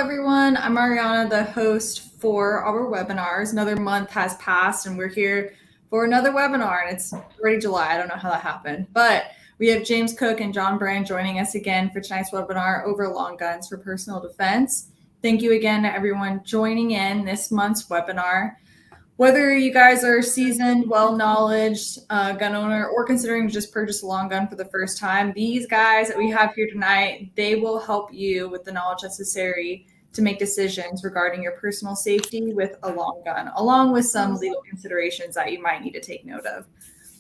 everyone. I'm Ariana, the host for our webinars. Another month has passed, and we're here for another webinar, and it's already July. I don't know how that happened, but we have James Cook and John Brand joining us again for tonight's webinar over long guns for personal defense. Thank you again to everyone joining in this month's webinar. Whether you guys are seasoned, well-knowledged gun owner or considering just purchase a long gun for the first time, these guys that we have here tonight, they will help you with the knowledge necessary to make decisions regarding your personal safety with a long gun, along with some legal considerations that you might need to take note of.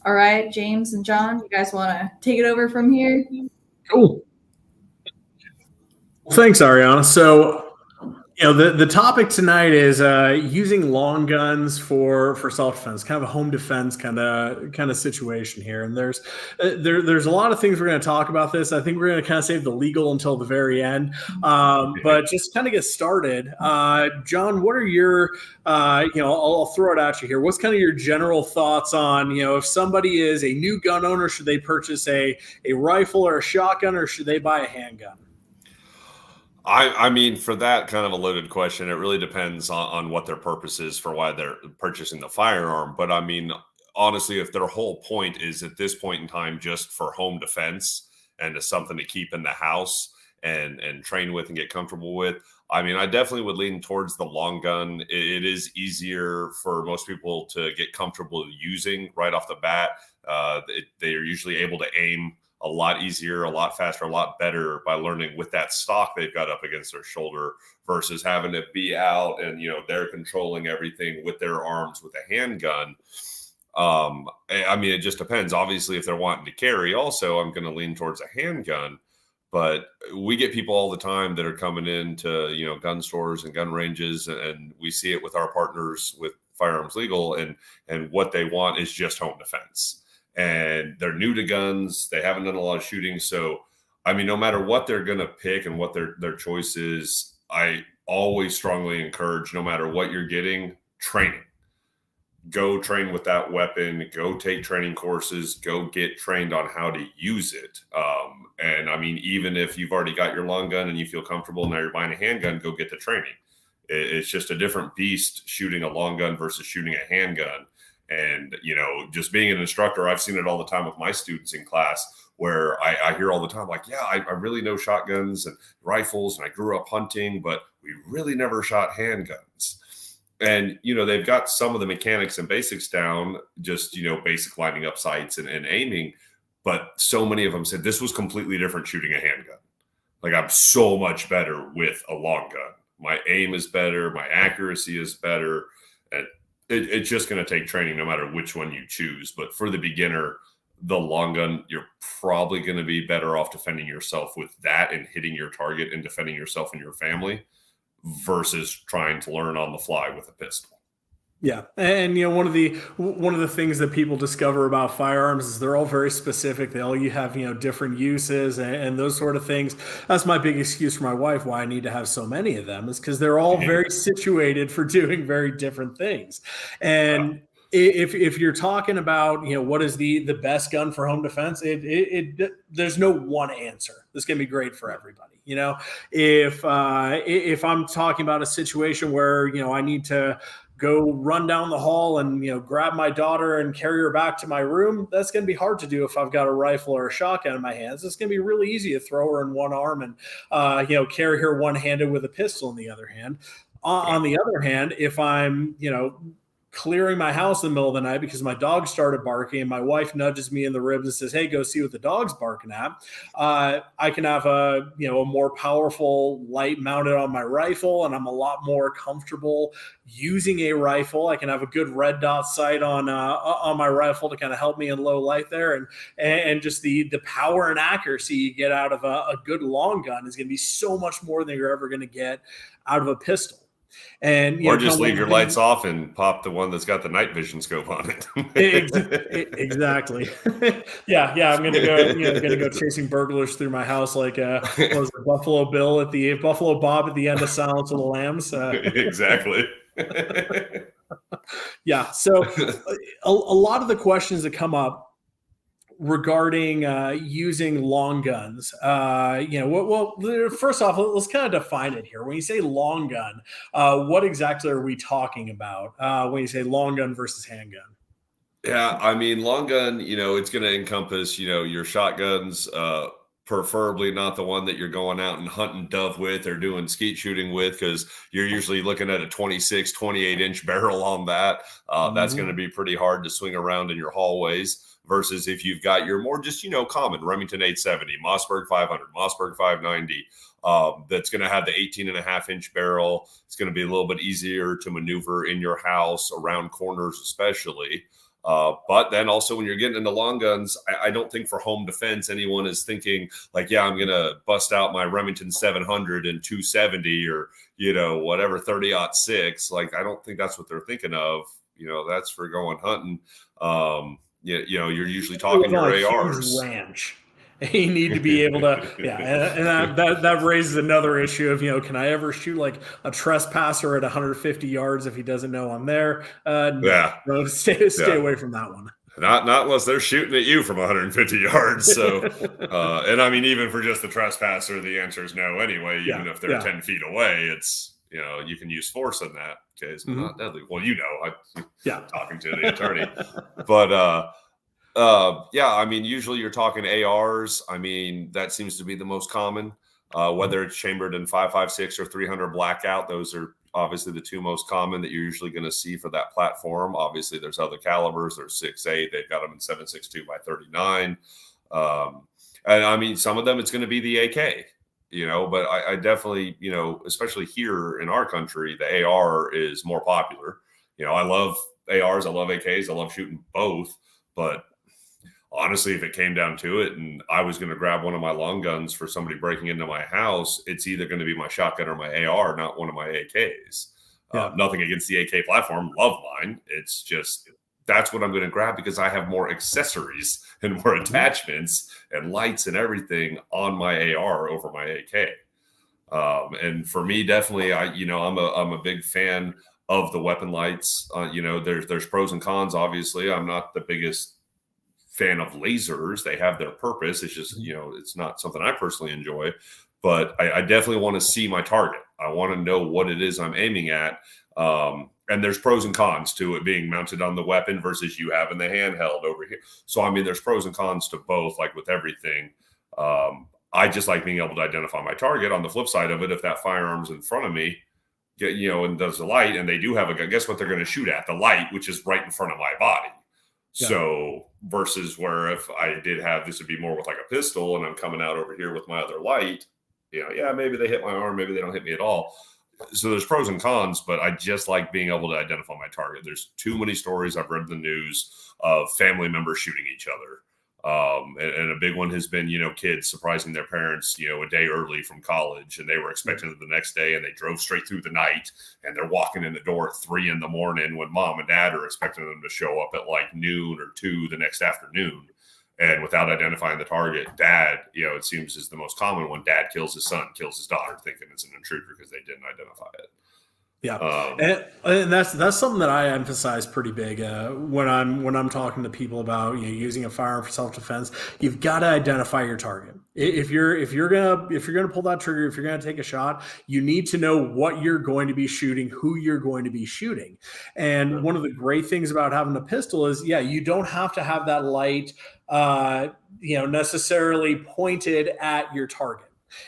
All right, James and John, you guys want to take it over from here? Cool. Thanks, Ariana. So, the topic tonight is using long guns for self-defense, kind of a home defense kind of situation here. And there's a lot of things we're going to talk about this. I think we're going to kind of save the legal until the very end. But just kind of get started. John, what are your I'll throw it at you here. What's kind of your general thoughts on, if somebody is a new gun owner, should they purchase a rifle or a shotgun, or should they buy a handgun? I mean, for that kind of a loaded question, it really depends on what their purpose is for why they're purchasing the firearm. But I mean, honestly, if their whole point is at this point in time just for home defense and as something to keep in the house and train with and get comfortable with, I mean, I definitely would lean towards the long gun. It is easier for most people to get comfortable using right off the bat. They are usually able to aim a lot easier, a lot faster, a lot better by learning with that stock they've got up against their shoulder versus having it be out and, they're controlling everything with their arms with a handgun. I mean, it just depends. Obviously, if they're wanting to carry also, I'm going to lean towards a handgun. But we get people all the time that are coming into, gun stores and gun ranges, and we see it with our partners with Firearms Legal, and what they want is just home defense. And they're new to guns. They haven't done a lot of shooting. So, I mean, no matter what they're going to pick and what their choice is, I always strongly encourage, no matter what you're getting, training. Go train with that weapon. Go take training courses. Go get trained on how to use it. And I mean, even if you've already got your long gun and you feel comfortable, now you're buying a handgun, go get the training. It's just a different beast shooting a long gun versus shooting a handgun. And, just being an instructor, I've seen it all the time with my students in class where I hear all the time, like, yeah, I really know shotguns and rifles and I grew up hunting, but we really never shot handguns. And, they've got some of the mechanics and basics down, just, basic lining up sights and aiming. But so many of them said this was completely different shooting a handgun. Like, I'm so much better with a long gun. My aim is better. My accuracy is better. And it's just going to take training no matter which one you choose. But for the beginner, the long gun, you're probably going to be better off defending yourself with that and hitting your target and defending yourself and your family versus trying to learn on the fly with a pistol. Yeah. And, one of the things that people discover about firearms is they're all very specific. They all have, different uses and those sort of things. That's my big excuse for my wife why I need to have so many of them, is because they're all very situated for doing very different things. And if you're talking about, what is the best gun for home defense, there's no one answer that's going to be great for everybody. If I'm talking about a situation where, I need to go run down the hall and, grab my daughter and carry her back to my room, that's going to be hard to do if I've got a rifle or a shotgun in my hands. It's going to be really easy to throw her in one arm and, carry her one-handed with a pistol in the other hand. On the other hand, if I'm, clearing my house in the middle of the night because my dog started barking and my wife nudges me in the ribs and says, hey, go see what the dog's barking at. I can have a more powerful light mounted on my rifle, and I'm a lot more comfortable using a rifle. I can have a good red dot sight on my rifle to kind of help me in low light there. And just the power and accuracy you get out of a good long gun is going to be so much more than you're ever going to get out of a pistol. And or just leave your lights off and pop the one that's got the night vision scope on it. Exactly. Yeah. I'm gonna go chasing burglars through my house like was Buffalo Bill at the Buffalo Bob at the end of Silence of the Lambs. Exactly. Yeah. So a lot of the questions that come up regarding using long guns. First off, let's kind of define it here. When you say long gun, what exactly are we talking about when you say long gun versus handgun? Yeah, I mean, long gun, it's going to encompass, your shotguns, preferably not the one that you're going out and hunting dove with or doing skeet shooting with, because you're usually looking at a 26, 28-inch barrel on that. That's going to be pretty hard to swing around in your hallways. Versus if you've got your more just, common Remington 870, Mossberg 500, Mossberg 590, that's going to have the 18.5-inch barrel. It's going to be a little bit easier to maneuver in your house, around corners especially. But then also when you're getting into long guns, I don't think for home defense, anyone is thinking like, yeah, I'm going to bust out my Remington 700 and 270 or, whatever 30-06. Like, I don't think that's what they're thinking of. That's for going hunting. You're usually talking your ARs. Ranch. You need to be able to, and that raises another issue of, can I ever shoot like a trespasser at 150 yards if he doesn't know I'm there? No, stay away from that one. Not unless they're shooting at you from 150 yards. So, and I mean, even for just the trespasser, the answer is no anyway. Even if they're 10 feet away, it's, you can use force in that case, but not deadly. Well, I'm talking to the attorney, but I mean, usually you're talking ARs. I mean, that seems to be the most common, whether it's chambered in 5.56 or 300 blackout. Those are obviously the two most common that you're usually going to see for that platform. Obviously, there's other calibers. There's 6.8. They've got them in 7.62 by 39. And I mean, some of them it's going to be the AK. But I definitely, especially here in our country, the AR is more popular. I love ARs. I love AKs. I love shooting both. But honestly, if it came down to it and I was going to grab one of my long guns for somebody breaking into my house, it's either going to be my shotgun or my AR, not one of my AKs. Nothing against the AK platform. Love mine. It's just that's what I'm going to grab because I have more accessories and more attachments and lights and everything on my AR over my AK. And for me, definitely, I'm a big fan of the weapon lights. There's pros and cons. Obviously, I'm not the biggest fan of lasers. They have their purpose. It's just, it's not something I personally enjoy, but I definitely want to see my target. I want to know what it is I'm aiming at. And there's pros and cons to it being mounted on the weapon versus you having the handheld over here. So, I mean, there's pros and cons to both, like with everything. I just like being able to identify my target. On the flip side of it, if that firearm's in front of me, and does the light, and they do have a gun, guess what they're going to shoot at? The light, which is right in front of my body. Yeah. So versus where if I did have this would be more with like a pistol and I'm coming out over here with my other light, maybe they hit my arm, maybe they don't hit me at all. So there's pros and cons, but I just like being able to identify my target. There's too many stories I've read in the news of family members shooting each other. And a big one has been, kids surprising their parents, a day early from college, and they were expecting it the next day, and they drove straight through the night, and they're walking in the door at 3 a.m. when mom and dad are expecting them to show up at like noon or 2 the next afternoon. And without identifying the target, dad, it seems is the most common one. Dad kills his son, kills his daughter, thinking it's an intruder because they didn't identify it. Yeah, and that's something that I emphasize pretty big when I'm talking to people about using a firearm for self-defense. You've got to identify your target. If you're gonna pull that trigger, if you're gonna take a shot, you need to know what you're going to be shooting, who you're going to be shooting. And one of the great things about having a pistol is, you don't have to have that light, necessarily pointed at your target.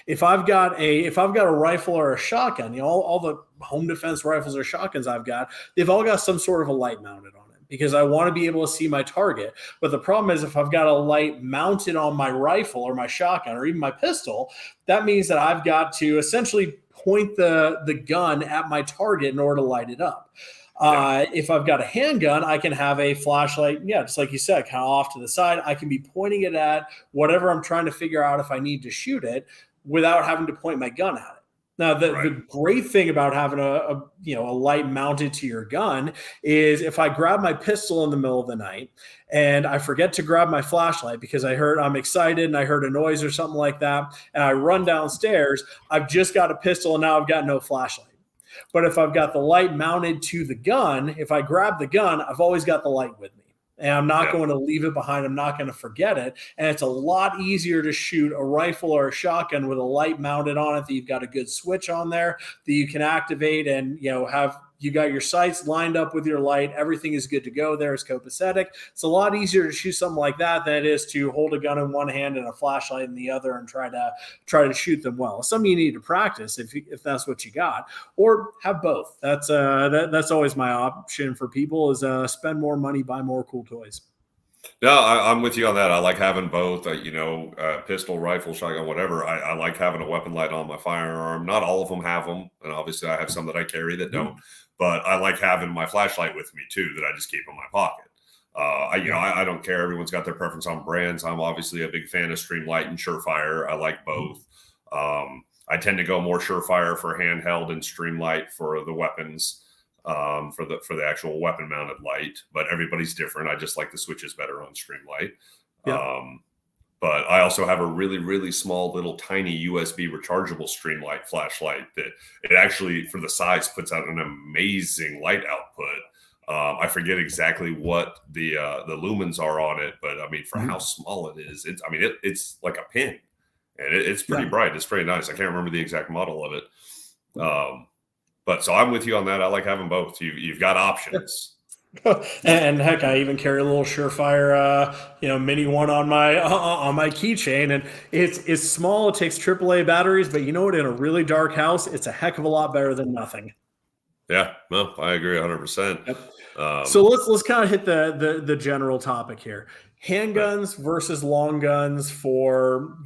If I've got a rifle or a shotgun, all the home defense rifles or shotguns I've got, they've all got some sort of a light mounted on it because I want to be able to see my target. But the problem is if I've got a light mounted on my rifle or my shotgun or even my pistol, that means that I've got to essentially point the gun at my target in order to light it up. If I've got a handgun, I can have a flashlight, just like you said, kind of off to the side. I can be pointing it at whatever I'm trying to figure out if I need to shoot it without having to point my gun at it. Now, the great thing about having a light mounted to your gun is if I grab my pistol in the middle of the night and I forget to grab my flashlight because I'm excited and I heard a noise or something like that, and I run downstairs, I've just got a pistol and now I've got no flashlight. But if I've got the light mounted to the gun, if I grab the gun, I've always got the light with me. and I'm not going to leave it behind. I'm not going to forget it. And it's a lot easier to shoot a rifle or a shotgun with a light mounted on it that you've got a good switch on there that you can activate, and you got your sights lined up with your light. Everything is good to go there. It's copacetic. It's a lot easier to shoot something like that than it is to hold a gun in one hand and a flashlight in the other and try to shoot them well. It's something you need to practice if that's what you got, or have both. That's always my option for people is spend more money, buy more cool toys. No, I'm with you on that. I like having both, pistol, rifle, shotgun, whatever. I like having a weapon light on my firearm. Not all of them have them. And obviously I have some that I carry that don't, but I like having my flashlight with me too, that I just keep in my pocket. I don't care. Everyone's got their preference on brands. I'm obviously a big fan of Streamlight and Surefire. I like both. I tend to go more Surefire for handheld and Streamlight for the weapons. For the actual weapon mounted light, but everybody's different. I just like the switches better on Streamlight. But I also have a really, really small little tiny USB rechargeable Streamlight flashlight that it actually, for the size, puts out an amazing light output. I forget exactly what the lumens are on it, but I mean, for how small it is, it's like a pin, and it's pretty bright. It's pretty nice. I can't remember the exact model of it. But so I'm with you on that. I like having both. You've got options. And heck, I even carry a little Surefire, mini one on my keychain, and it's small. It takes AAA batteries, but you know what? In a really dark house, it's a heck of a lot better than nothing. Yeah, no, I agree 100%. Yep. So let's kind of hit the general topic here: handguns versus long guns for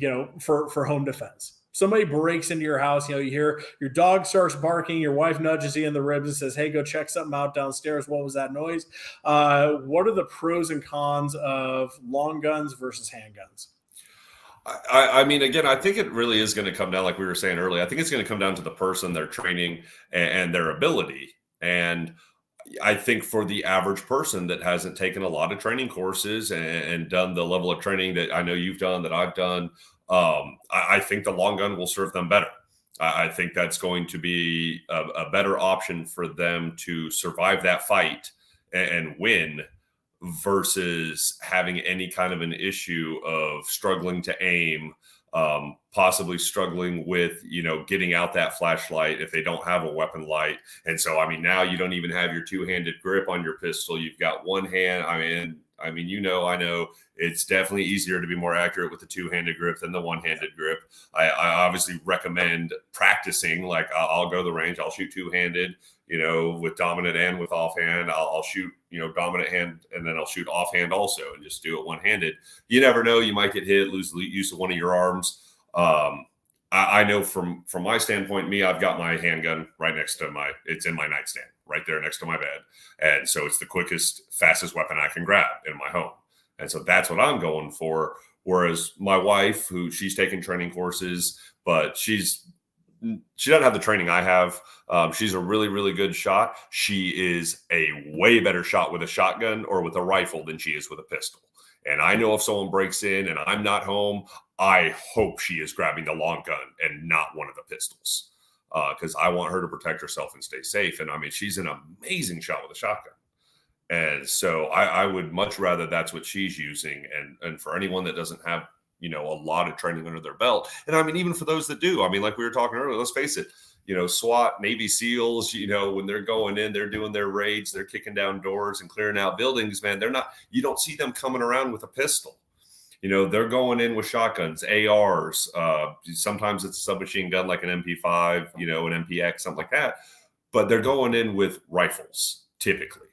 home defense. Somebody breaks into your house, you hear your dog starts barking, your wife nudges you in the ribs and says, "Hey, go check something out downstairs." What was that noise? What are the pros and cons of long guns versus handguns? I mean, again, I think it really is going to come down, like we were saying earlier. I think it's going to come down to the person, their training, and their ability. And I think for the average person that hasn't taken a lot of training courses and done the level of training that I know you've done, that I've done, I think the long gun will serve them better. I think that's going to be a better option for them to survive that fight and win versus having any kind of an issue of struggling to aim, possibly struggling with, getting out that flashlight if they don't have a weapon light. And so, I mean, now you don't even have your two-handed grip on your pistol. You've got one hand. I know it's definitely easier to be more accurate with the two-handed grip than the one-handed grip. I obviously recommend practicing. Like I'll go to the range, I'll shoot two-handed, with dominant and with offhand. I'll shoot, dominant hand, and then I'll shoot offhand also, and just do it one-handed. You never know, you might get hit, lose the use of one of your arms. I know from my standpoint, I've got my handgun right next to it's in my nightstand, right there next to my bed. And so it's the quickest, fastest weapon I can grab in my home. And so that's what I'm going for. Whereas my wife, she's taken training courses, but she doesn't have the training I have. She's a really, really good shot. She is a way better shot with a shotgun or with a rifle than she is with a pistol. And I know if someone breaks in and I'm not home, I hope she is grabbing the long gun and not one of the pistols, because I want her to protect herself and stay safe. And I mean, she's an amazing shot with a shotgun. And so I would much rather that's what she's using. And for anyone that doesn't have, a lot of training under their belt. And I mean, even for those that do, I mean, like we were talking earlier, let's face it, SWAT, Navy SEALs, when they're going in, they're doing their raids, they're kicking down doors and clearing out buildings, man, you don't see them coming around with a pistol. They're going in with shotguns, ARs. Sometimes it's a submachine gun like an MP5, an MPX, something like that. But they're going in with rifles, typically.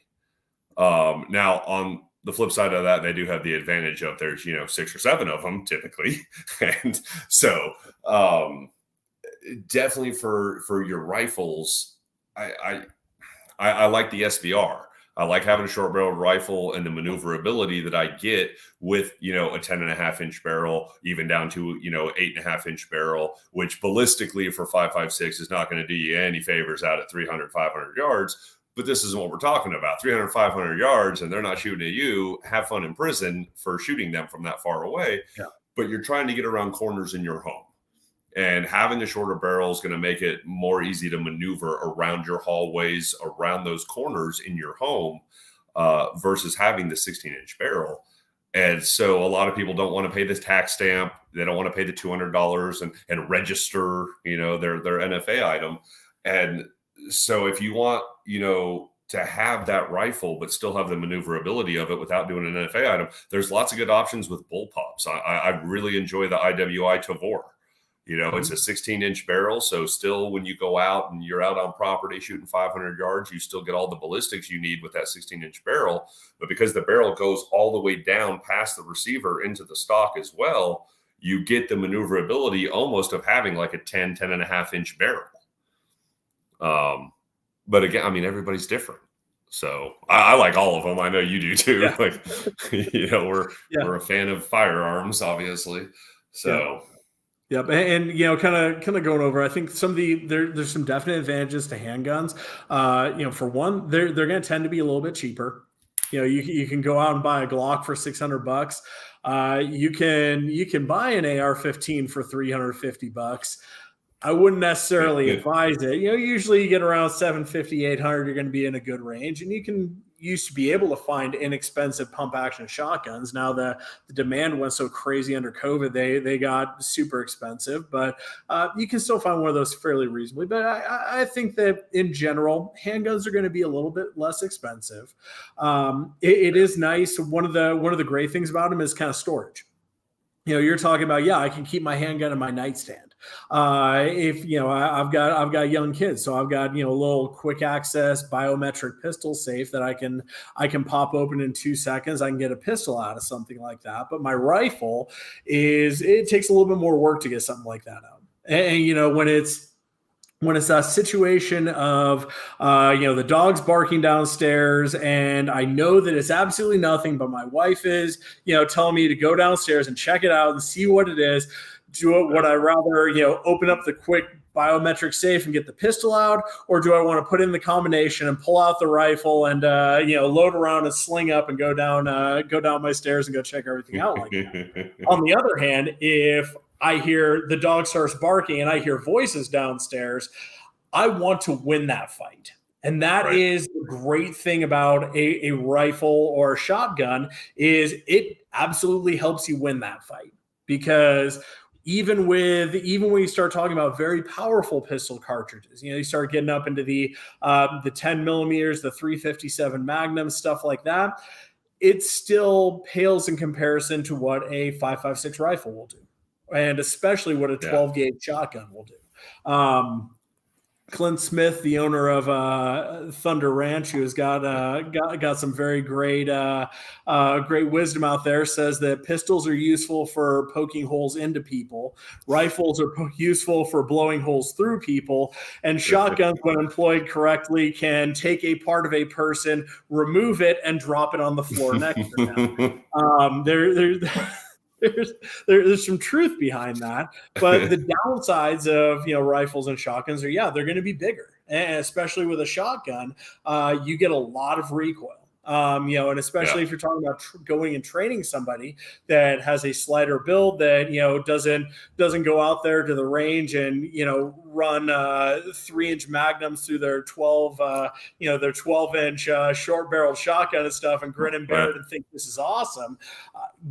Now, on the flip side of that, they do have the advantage of there's, 6 or 7 of them, typically. And so definitely for your rifles, I like the SBR. I like having a short barrel rifle and the maneuverability that I get with, a 10.5-inch barrel, even down to, 8.5-inch barrel, which ballistically for 5.56 is not going to do you any favors out at 300, 500 yards. But this isn't what we're talking about. 300, 500 yards, and they're not shooting at you. Have fun in prison for shooting them from that far away. Yeah. But you're trying to get around corners in your home. And having the shorter barrel is going to make it more easy to maneuver around your hallways, around those corners in your home. versus having the 16-inch barrel. And so a lot of people don't want to pay this tax stamp. They don't want to pay the $200 and register, their NFA item. And so if you want, to have that rifle, but still have the maneuverability of it without doing an NFA item, there's lots of good options with bullpups. I really enjoy the IWI Tavor. It's a 16-inch barrel. So still, when you go out and you're out on property shooting 500 yards, you still get all the ballistics you need with that 16-inch barrel. But because the barrel goes all the way down past the receiver into the stock as well, you get the maneuverability almost of having like a 10 and a half inch barrel. But again, I mean, everybody's different. So I like all of them. I know you do too. Yeah. Like, we're a fan of firearms, obviously. So. Yep, and kind of going over, I think some of there's some definite advantages to handguns. For one, they're going to tend to be a little bit cheaper. You can go out and buy a Glock for $600. You can buy an AR-15 for $350. I wouldn't necessarily advise it. Usually you get around 750, 800, you're going to be in a good range, and you used to be able to find inexpensive pump action shotguns. Now the demand went so crazy under COVID, they got super expensive, but you can still find one of those fairly reasonably. But I think that in general, handguns are going to be a little bit less expensive. It is nice. One of the great things about them is kind of storage. You're talking about, I can keep my handgun in my nightstand. If I've got young kids, so I've got a little quick access biometric pistol safe that I can pop open in 2 seconds. I can get a pistol out of something like that. But my rifle it takes a little bit more work to get something like that out. And when it's a situation of, the dog's barking downstairs and I know that it's absolutely nothing, but my wife is, telling me to go downstairs and check it out and see what it is. Would I rather, open up the quick biometric safe and get the pistol out, or do I want to put in the combination and pull out the rifle and, load around and sling up and go down my stairs and go check everything out like that? On the other hand, if I hear the dog starts barking and I hear voices downstairs, I want to win that fight. And that is the great thing about a rifle or a shotgun is it absolutely helps you win that fight. Because even when you start talking about very powerful pistol cartridges, you start getting up into the 10 millimeters, the 357 Magnum, stuff like that, it still pales in comparison to what a 5.56 rifle will do. And especially what a 12 gauge shotgun will do. Clint Smith, the owner of Thunder Ranch, who has got some very great wisdom out there, says that pistols are useful for poking holes into people, rifles are useful for blowing holes through people, and shotguns, when employed correctly, can take a part of a person, remove it, and drop it on the floor next to them. There's some truth behind that, but the downsides of rifles and shotguns are they're going to be bigger, and especially with a shotgun, you get a lot of recoil. And especially if you're talking about going and training somebody that has a slighter build that doesn't go out there to the range and run 3-inch magnums through their 12-inch short-barreled shotgun and stuff and grin and bear it and think this is awesome.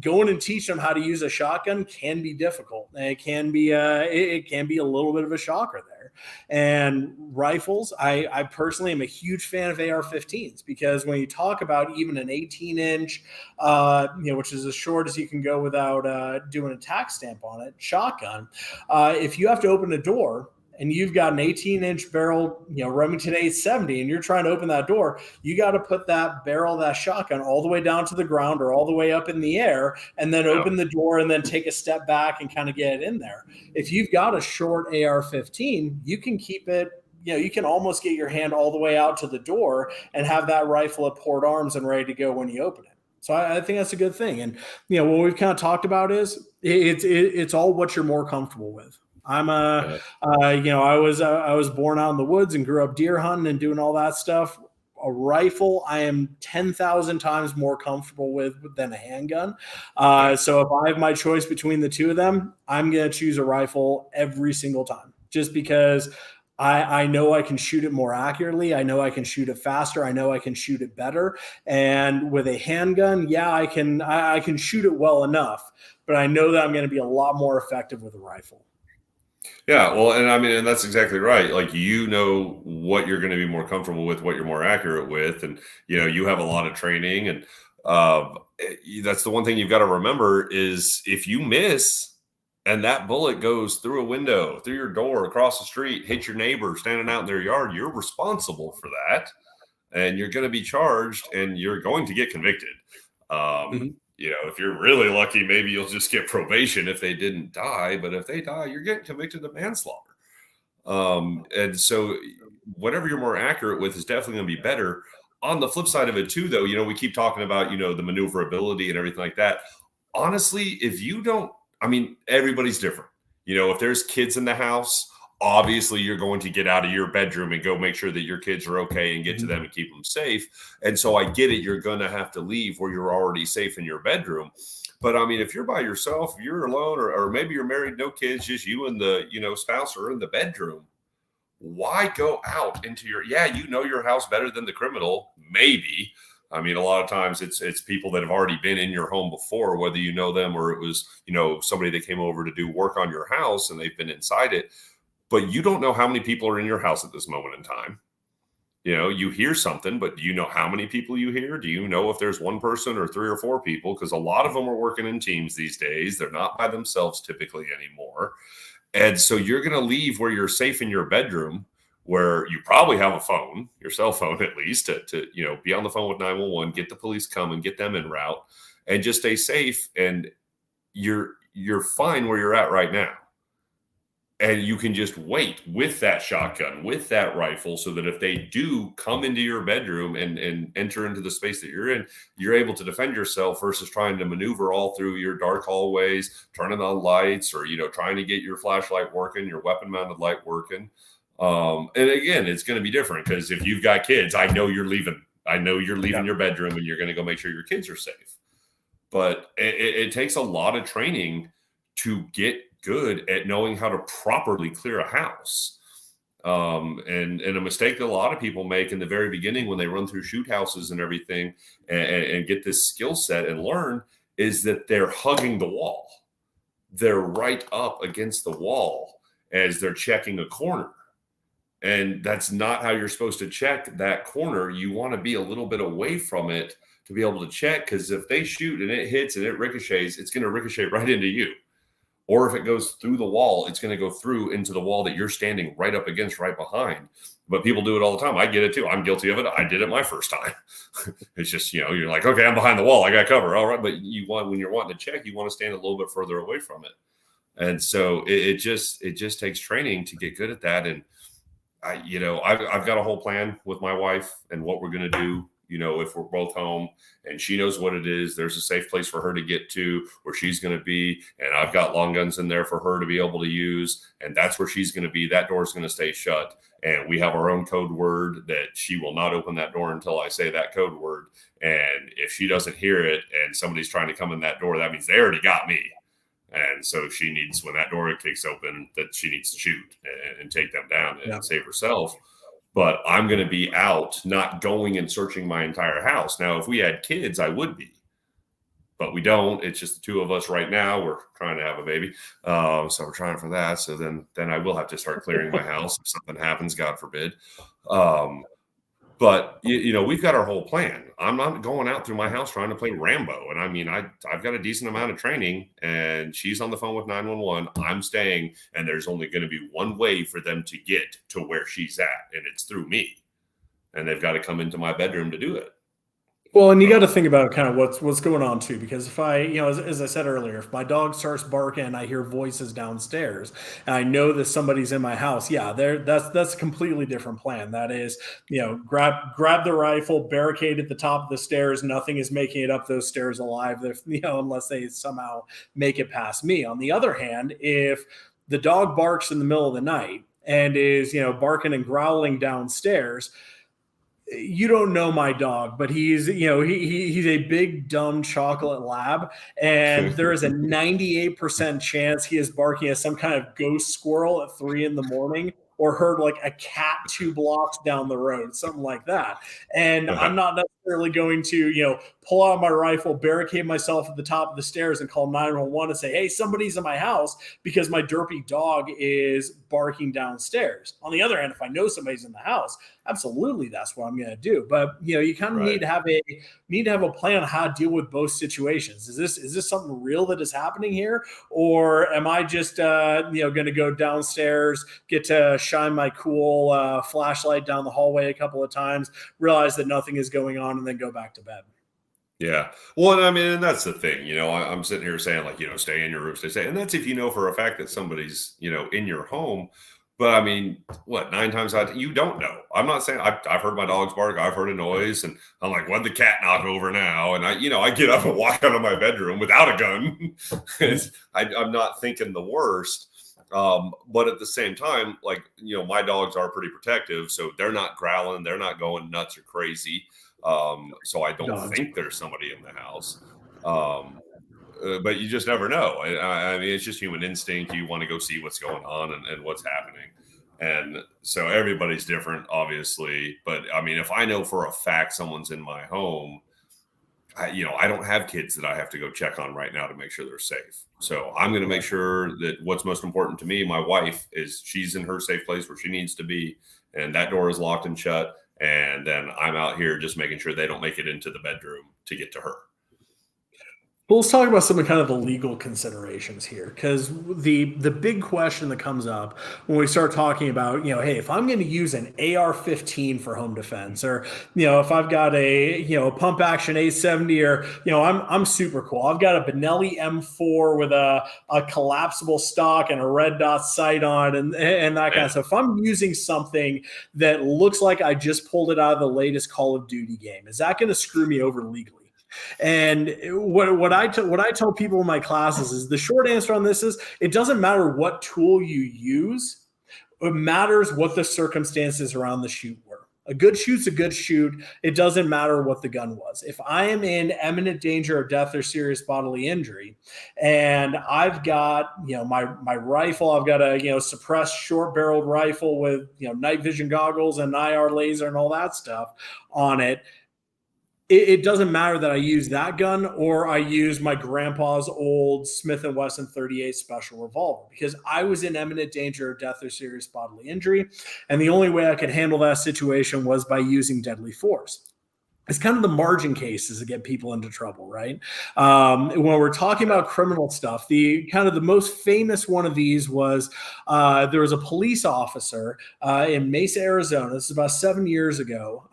Going and teach them how to use a shotgun can be difficult. It can be a little bit of a shocker there. And rifles, I personally am a huge fan of AR-15s because when you talk about even an 18-inch, which is as short as you can go without doing a tax stamp on it, shotgun, if you have to open a door and you've got an 18-inch barrel, Remington 870, and you're trying to open that door, you got to put that barrel of that shotgun all the way down to the ground or all the way up in the air, and then open the door and then take a step back and kind of get it in there. If you've got a short AR-15, you can keep it, you can almost get your hand all the way out to the door and have that rifle at port arms and ready to go when you open it. So I think that's a good thing. And, what we've kind of talked about is it's all what you're more comfortable with. I was born out in the woods and grew up deer hunting and doing all that stuff. A rifle, I am 10,000 times more comfortable with than a handgun. So if I have my choice between the two of them, I'm going to choose a rifle every single time, just because I know I can shoot it more accurately. I know I can shoot it faster. I know I can shoot it better. And with a handgun, yeah, I can shoot it well enough, but I know that I'm going to be a lot more effective with a rifle. Yeah, well, and I mean, and that's exactly right. Like, you know what you're going to be more comfortable with, what you're more accurate with, and you have a lot of training, and that's the one thing you've got to remember is if you miss and that bullet goes through a window, through your door, across the street, hit your neighbor standing out in their yard, you're responsible for that, and you're going to be charged, and you're going to get convicted. Um, Mm-hmm. if you're really lucky, maybe you'll just get probation if they didn't die. But if they die, you're getting convicted of manslaughter. And so whatever you're more accurate with is definitely going to be better. On the flip side of it too, though, we keep talking about, the maneuverability and everything like that. Honestly, if you don't, I mean, everybody's different. If there's kids in the house, obviously you're going to get out of your bedroom and go make sure that your kids are okay and get to them and keep them safe. And so I get it. You're going to have to leave where you're already safe in your bedroom. But I mean, if you're by yourself, you're alone, or maybe you're married, no kids, just you and the, spouse are in the bedroom. Why go out into your house better than the criminal? Maybe. I mean, a lot of times it's people that have already been in your home before, whether you know them or it was, somebody that came over to do work on your house and they've been inside it. But you don't know how many people are in your house at this moment in time. You hear something, but do you know how many people you hear? Do you know if there's one person or three or four people? Because a lot of them are working in teams these days. They're not by themselves typically anymore. And so you're going to leave where you're safe in your bedroom, where you probably have a phone, your cell phone at least, to be on the phone with 911, get the police come and get them en route, and just stay safe. And you're fine where you're at right now. And you can just wait with that shotgun, with that rifle, so that if they do come into your bedroom and enter into the space that you're in, you're able to defend yourself versus trying to maneuver all through your dark hallways, turning on lights, or, trying to get your flashlight working, your weapon mounted light working. And again, it's going to be different because if you've got kids, I know you're leaving your bedroom and you're going to go make sure your kids are safe. But it takes a lot of training to get good at knowing how to properly clear a house. And a mistake that a lot of people make in the very beginning when they run through shoot houses and everything and get this skill set and learn is that they're hugging the wall. They're right up against the wall as they're checking a corner. And that's not how you're supposed to check that corner. You want to be a little bit away from it to be able to check, because if they shoot and it hits and it ricochets, it's going to ricochet right into you. Or if it goes through the wall, it's going to go through into the wall that you're standing right up against, right behind. But people do it all the time. I get it too. I'm guilty of it. I did it my first time. It's just, you're like, okay, I'm behind the wall. I got cover. All right. But when you're wanting to check, you want to stand a little bit further away from it. And so it just takes training to get good at that. And I've got a whole plan with my wife and what we're going to do. If we're both home and she knows what it is, there's a safe place for her to get to where she's going to be. And I've got long guns in there for her to be able to use. And that's where she's going to be. That door is going to stay shut. And we have our own code word that she will not open that door until I say that code word. And if she doesn't hear it and somebody's trying to come in that door, that means they already got me. And so she needs, when that door kicks open, that she needs to shoot and take them down and save herself. But I'm going to be out, not going and searching my entire house. Now, if we had kids, I would be. But we don't. It's just the two of us right now. We're trying to have a baby. So we're trying for that. So then I will have to start clearing my house if something happens, God forbid. But, we've got our whole plan. I'm not going out through my house trying to play Rambo. And I mean, I've got a decent amount of training, and she's on the phone with 911. I'm staying, and there's only going to be one way for them to get to where she's at, and it's through me. And they've got to come into my bedroom to do it. Well, and you got to think about kind of what's going on too, because if I, as I said earlier, if my dog starts barking, I hear voices downstairs, and I know that somebody's in my house. Yeah, that's a completely different plan. That is, grab the rifle, barricade at the top of the stairs. Nothing is making it up those stairs alive, unless they somehow make it past me. On the other hand, if the dog barks in the middle of the night and is, barking and growling downstairs, you don't know my dog, but he's a big dumb chocolate lab, and there is a 98% chance he is barking at some kind of ghost squirrel at 3 a.m. or heard like a cat 2 blocks down the road, something like that. And I'm not necessarily going to, pull out my rifle, barricade myself at the top of the stairs and call 911 and say, hey, somebody's in my house because my derpy dog is barking downstairs. On the other hand, if I know somebody's in the house, absolutely that's what I'm going to do. But, you kind of need to have a plan on how to deal with both situations. Is this something real that is happening here? Or am I just, going to go downstairs, get to shine my cool flashlight down the hallway a couple of times, realize that nothing is going on, and then go back to bed? Yeah. Well, I mean, and that's the thing, I'm sitting here saying like, stay in your room, stay safe. And that's if you know for a fact that somebody's, in your home. But I mean, what, 9 times out of 10, you don't know. I'm not saying I've heard my dogs bark. I've heard a noise and I'm like, what'd the cat knock over now? And I get up and walk out of my bedroom without a gun. I'm not thinking the worst. But at the same time, like, my dogs are pretty protective. So they're not growling. They're not going nuts or crazy. So I don't think there's somebody in the house. But you just never know. I mean, it's just human instinct. You want to go see what's going on and what's happening. And so everybody's different, obviously. But I mean, if I know for a fact someone's in my home, I don't have kids that I have to go check on right now to make sure they're safe. So I'm going to make sure that what's most important to me, my wife, is she's in her safe place where she needs to be. And that door is locked and shut. And then I'm out here just making sure they don't make it into the bedroom to get to her. Well, let's talk about some of kind of the legal considerations here, because the big question that comes up when we start talking about, hey, if I'm going to use an AR-15 for home defense, or if I've got a pump action 870, or I'm super cool. I've got a Benelli M4 with a collapsible stock and a red dot sight on, and that kind of stuff. If I'm using something that looks like I just pulled it out of the latest Call of Duty game, is that going to screw me over legally? And what I tell people in my classes is the short answer on this is it doesn't matter what tool you use. It matters what the circumstances around the shoot were. A good shoot's a good shoot. It doesn't matter what the gun was. If I am in imminent danger of death or serious bodily injury, and I've got my rifle, I've got a suppressed short-barreled rifle with night vision goggles and IR laser and all that stuff on it. It doesn't matter that I use that gun or I use my grandpa's old Smith & Wesson 38 special revolver, because I was in imminent danger of death or serious bodily injury. And the only way I could handle that situation was by using deadly force. It's kind of the margin cases that get people into trouble, right? When we're talking about criminal stuff, the most famous one of these was there was a police officer in Mesa, Arizona. This is about 7 years ago.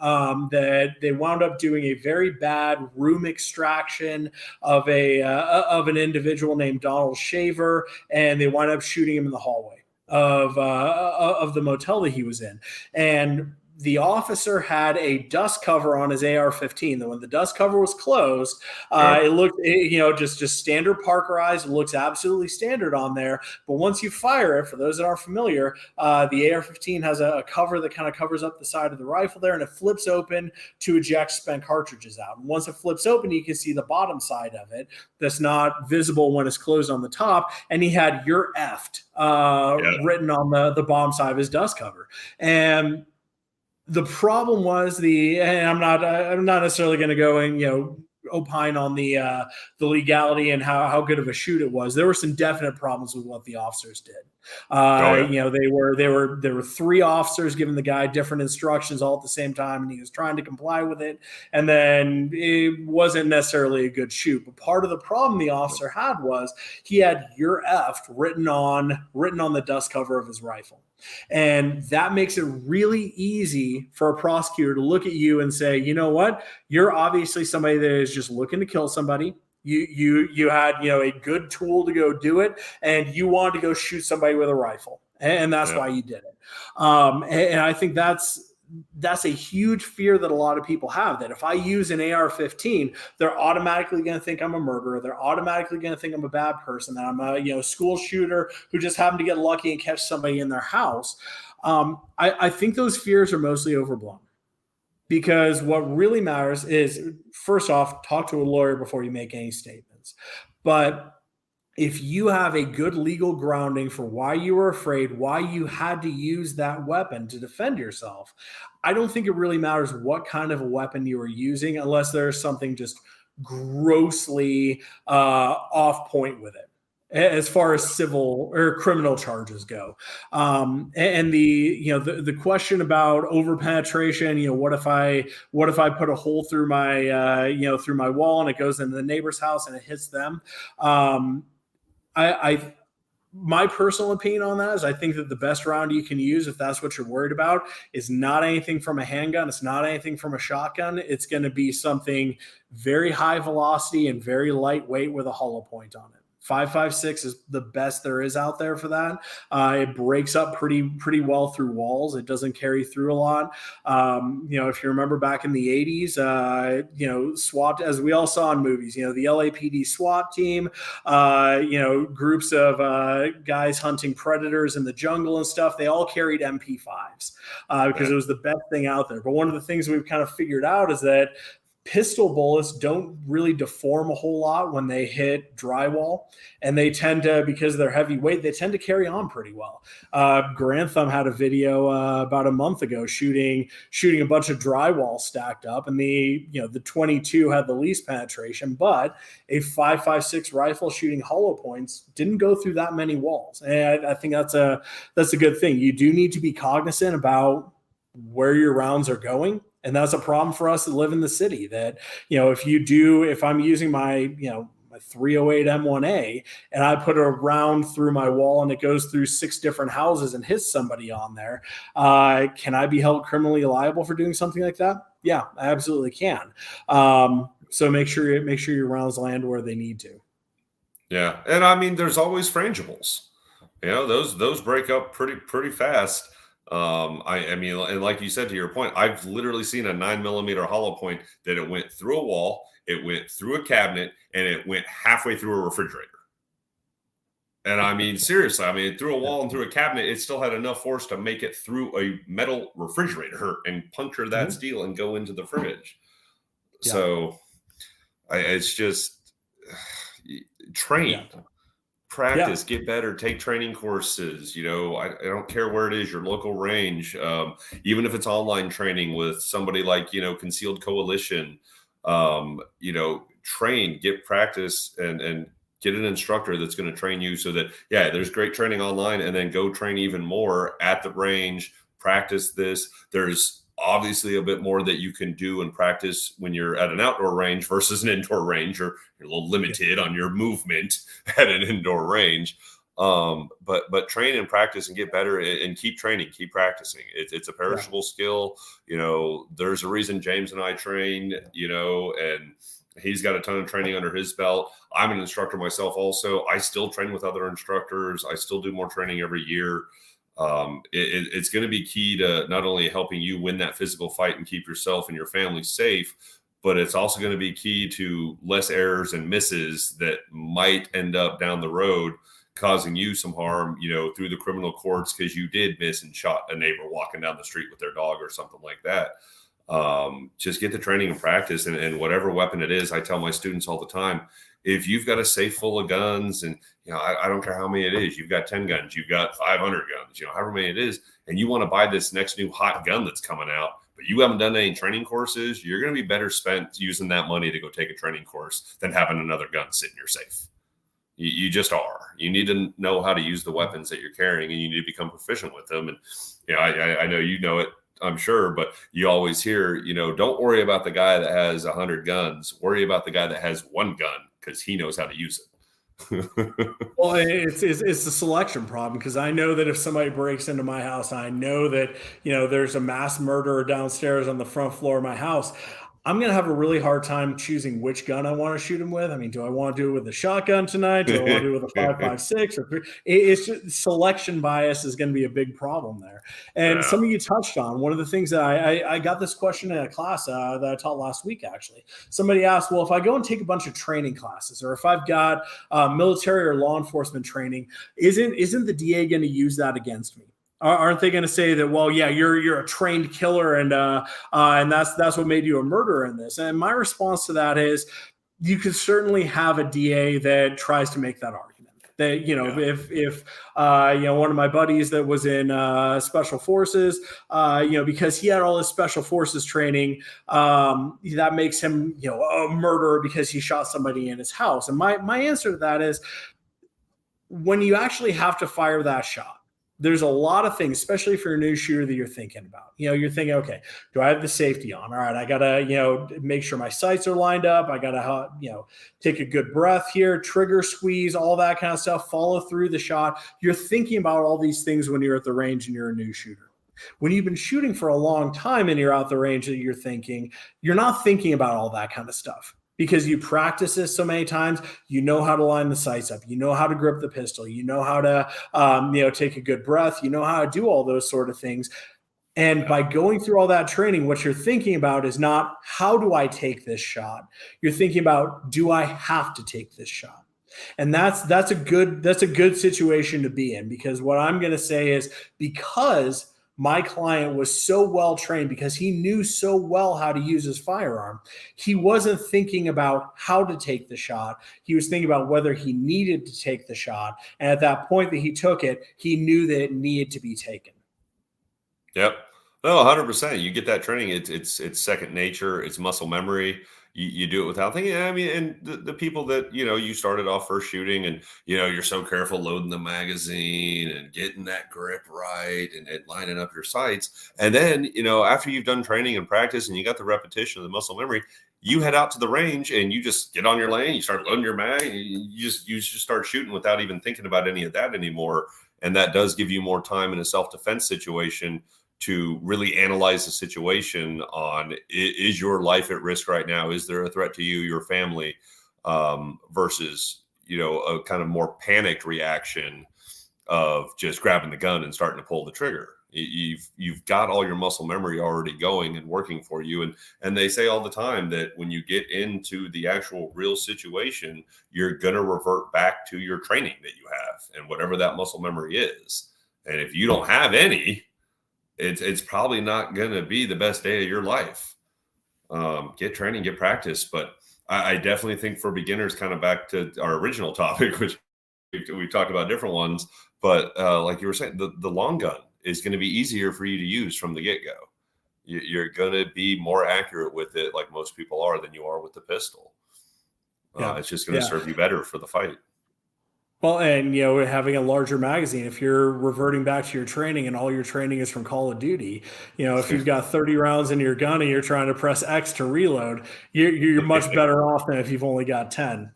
That they wound up doing a very bad room extraction of an individual named Donald Shaver, and they wound up shooting him in the hallway of the motel that he was in. And the officer had a dust cover on his AR-15. That when the dust cover was closed, it looked, just standard Parkerized. It looks absolutely standard on there. But once you fire it, for those that aren't familiar, the AR-15 has a cover that kind of covers up the side of the rifle there, and it flips open to eject spent cartridges out. And once it flips open, you can see the bottom side of it that's not visible when it's closed on the top. And he had "You're effed" written on the bottom side of his dust cover. And the problem was and I'm not necessarily going to go and opine on the legality and how good of a shoot it was. There were some definite problems with what the officers did. There were 3 officers giving the guy different instructions all at the same time, and he was trying to comply with it. And then it wasn't necessarily a good shoot. But part of the problem the officer had was he had "You're effed" written on the dust cover of his rifle. And that makes it really easy for a prosecutor to look at you and say, you know what? You're obviously somebody that is just looking to kill somebody. You had a good tool to go do it, and you wanted to go shoot somebody with a rifle, and that's why you did it. And I think that's a huge fear that a lot of people have, that if I use an AR-15, they're automatically going to think I'm a murderer. They're automatically going to think I'm a bad person, that I'm a school shooter who just happened to get lucky and catch somebody in their house. I think those fears are mostly overblown, because what really matters is, first off, talk to a lawyer before you make any statements. But if you have a good legal grounding for why you were afraid, why you had to use that weapon to defend yourself, I don't think it really matters what kind of a weapon you were using unless there's something just grossly off point with it as far as civil or criminal charges go. And the question about over penetration, what if I put a hole through my through my wall and it goes into the neighbor's house and it hits them. I My personal opinion on that is I think that the best round you can use, if that's what you're worried about, is not anything from a handgun. It's not anything from a shotgun. It's going to be something very high velocity and very lightweight with a hollow point on it. 5.56 is the best there is out there for that. It breaks up pretty well through walls. It doesn't carry through a lot. If you remember back in the 80s, SWAT, as we all saw in movies, the LAPD SWAT team, groups of guys hunting predators in the jungle and stuff, they all carried MP5s because it was the best thing out there. But one of the things we've kind of figured out is that pistol bullets don't really deform a whole lot when they hit drywall, and they tend to, because they're heavyweight, they tend to carry on pretty well. Grantham had a video about a month ago shooting a bunch of drywall stacked up, and the 22 had the least penetration, but a 5.56 rifle shooting hollow points didn't go through that many walls. And I think that's a good thing. You do need to be cognizant about where your rounds are going. And that's a problem for us that live in the city, that, if I'm using my 308 M1A and I put a round through my wall and it goes through 6 different houses and hits somebody on there, can I be held criminally liable for doing something like that? Yeah, I absolutely can. So make sure your rounds land where they need to. Yeah. And I mean, there's always frangibles, those break up pretty fast. I mean, and like you said, to your point, I've literally seen a 9mm hollow point that it went through a wall, it went through a cabinet, and it went halfway through a refrigerator. And I mean, seriously, through a wall and through a cabinet, it still had enough force to make it through a metal refrigerator and puncture that steel and go into the fridge. Yeah. So it's just train. Yeah. Practice, get better, take training courses. I don't care where it is, your local range, even if it's online training with somebody like, Concealed Coalition, train, get practice and get an instructor that's going to train you so that, there's great training online, and then go train even more at the range, practice this. There's obviously a bit more that you can do and practice when you're at an outdoor range versus an indoor range, or you're a little limited on your movement at an indoor range. But train and practice and get better, and keep training, keep practicing. It's a perishable skill. There's a reason James and I train, and he's got a ton of training under his belt. I'm an instructor myself also. I still train with other instructors. I still do more training every year. It's going to be key to not only helping you win that physical fight and keep yourself and your family safe, but it's also going to be key to less errors and misses that might end up down the road causing you some harm, through the criminal courts, because you did miss and shot a neighbor walking down the street with their dog or something like that. Just get the training and practice, and whatever weapon it is, I tell my students all the time, if you've got a safe full of guns, and I don't care how many it is, you've got 10 guns, you've got 500 guns, however many it is, and you want to buy this next new hot gun that's coming out, but you haven't done any training courses, you're going to be better spent using that money to go take a training course than having another gun sit in your safe. You just are. You need to know how to use the weapons that you're carrying, and you need to become proficient with them. And I know you know it, I'm sure, but you always hear, don't worry about the guy that has 100 guns. Worry about the guy that has 1 gun, because he knows how to use it. Well, it's the selection problem, because I know that if somebody breaks into my house, I know that, there's a mass murderer downstairs on the front floor of my house, I'm going to have a really hard time choosing which gun I want to shoot him with. Do I want to do it with a shotgun tonight? Do I want to do it with a 5.56 or 3? It's just, selection bias is going to be a big problem there. And some of you touched on one of the things that I got this question in a class that I taught last week, actually. Somebody asked, well, if I go and take a bunch of training classes, or if I've got military or law enforcement training, isn't the DA going to use that against me? Aren't they going to say that, well, yeah, you're a trained killer, and that's what made you a murderer in this? And my response to that is, you could certainly have a DA that tries to make that argument. That, Yeah. if one of my buddies that was in special forces, because he had all this special forces training, that makes him, a murderer because he shot somebody in his house. And my answer to that is, when you actually have to fire that shot, there's a lot of things, especially if you're a new shooter, that you're thinking about. You're thinking, okay, do I have the safety on? All right, I gotta, make sure my sights are lined up. I gotta, take a good breath here, trigger squeeze, all that kind of stuff, follow through the shot. You're thinking about all these things when you're at the range and you're a new shooter. When you've been shooting for a long time and you're out the range, that you're not thinking about all that kind of stuff, because you practice this so many times. You know how to line the sights up. You know how to grip the pistol. You know how to, take a good breath. You know how to do all those sort of things. And by going through all that training, what you're thinking about is not, how do I take this shot? You're thinking about, do I have to take this shot? And that's a good situation to be in, because what I'm going to say is, because my client was so well trained, because he knew so well how to use his firearm, he wasn't thinking about how to take the shot. He was thinking about whether he needed to take the shot. And at that point that he took it, he knew that it needed to be taken. Yep. No, 100%. You get that training. It's second nature. It's muscle memory. You do it without thinking. I mean, and the people that, you started off first shooting, and, you're so careful loading the magazine and getting that grip right, and lining up your sights. And then, after you've done training and practice and you got the repetition of the muscle memory, you head out to the range and you just get on your lane, you start loading your mag, and you just start shooting without even thinking about any of that anymore. And that does give you more time in a self-defense situation to really analyze the situation on, is your life at risk right now? Is there a threat to you, your family, versus, a kind of more panicked reaction of just grabbing the gun and starting to pull the trigger. You've got all your muscle memory already going and working for you. And they say all the time that when you get into the actual real situation, you're going to revert back to your training that you have and whatever that muscle memory is. And if you don't have any, it's probably not going to be the best day of your life. Get training, get practice. But I definitely think for beginners, kind of back to our original topic, which we talked about different ones, but like you were saying, the long gun is going to be easier for you to use from the get-go. You're going to be more accurate with it, like most people are, than you are with the pistol. It's just going to serve you better for the fight. Well, and, having a larger magazine, if you're reverting back to your training and all your training is from Call of Duty, if you've got 30 rounds in your gun and you're trying to press X to reload, you're much better off than if you've only got 10.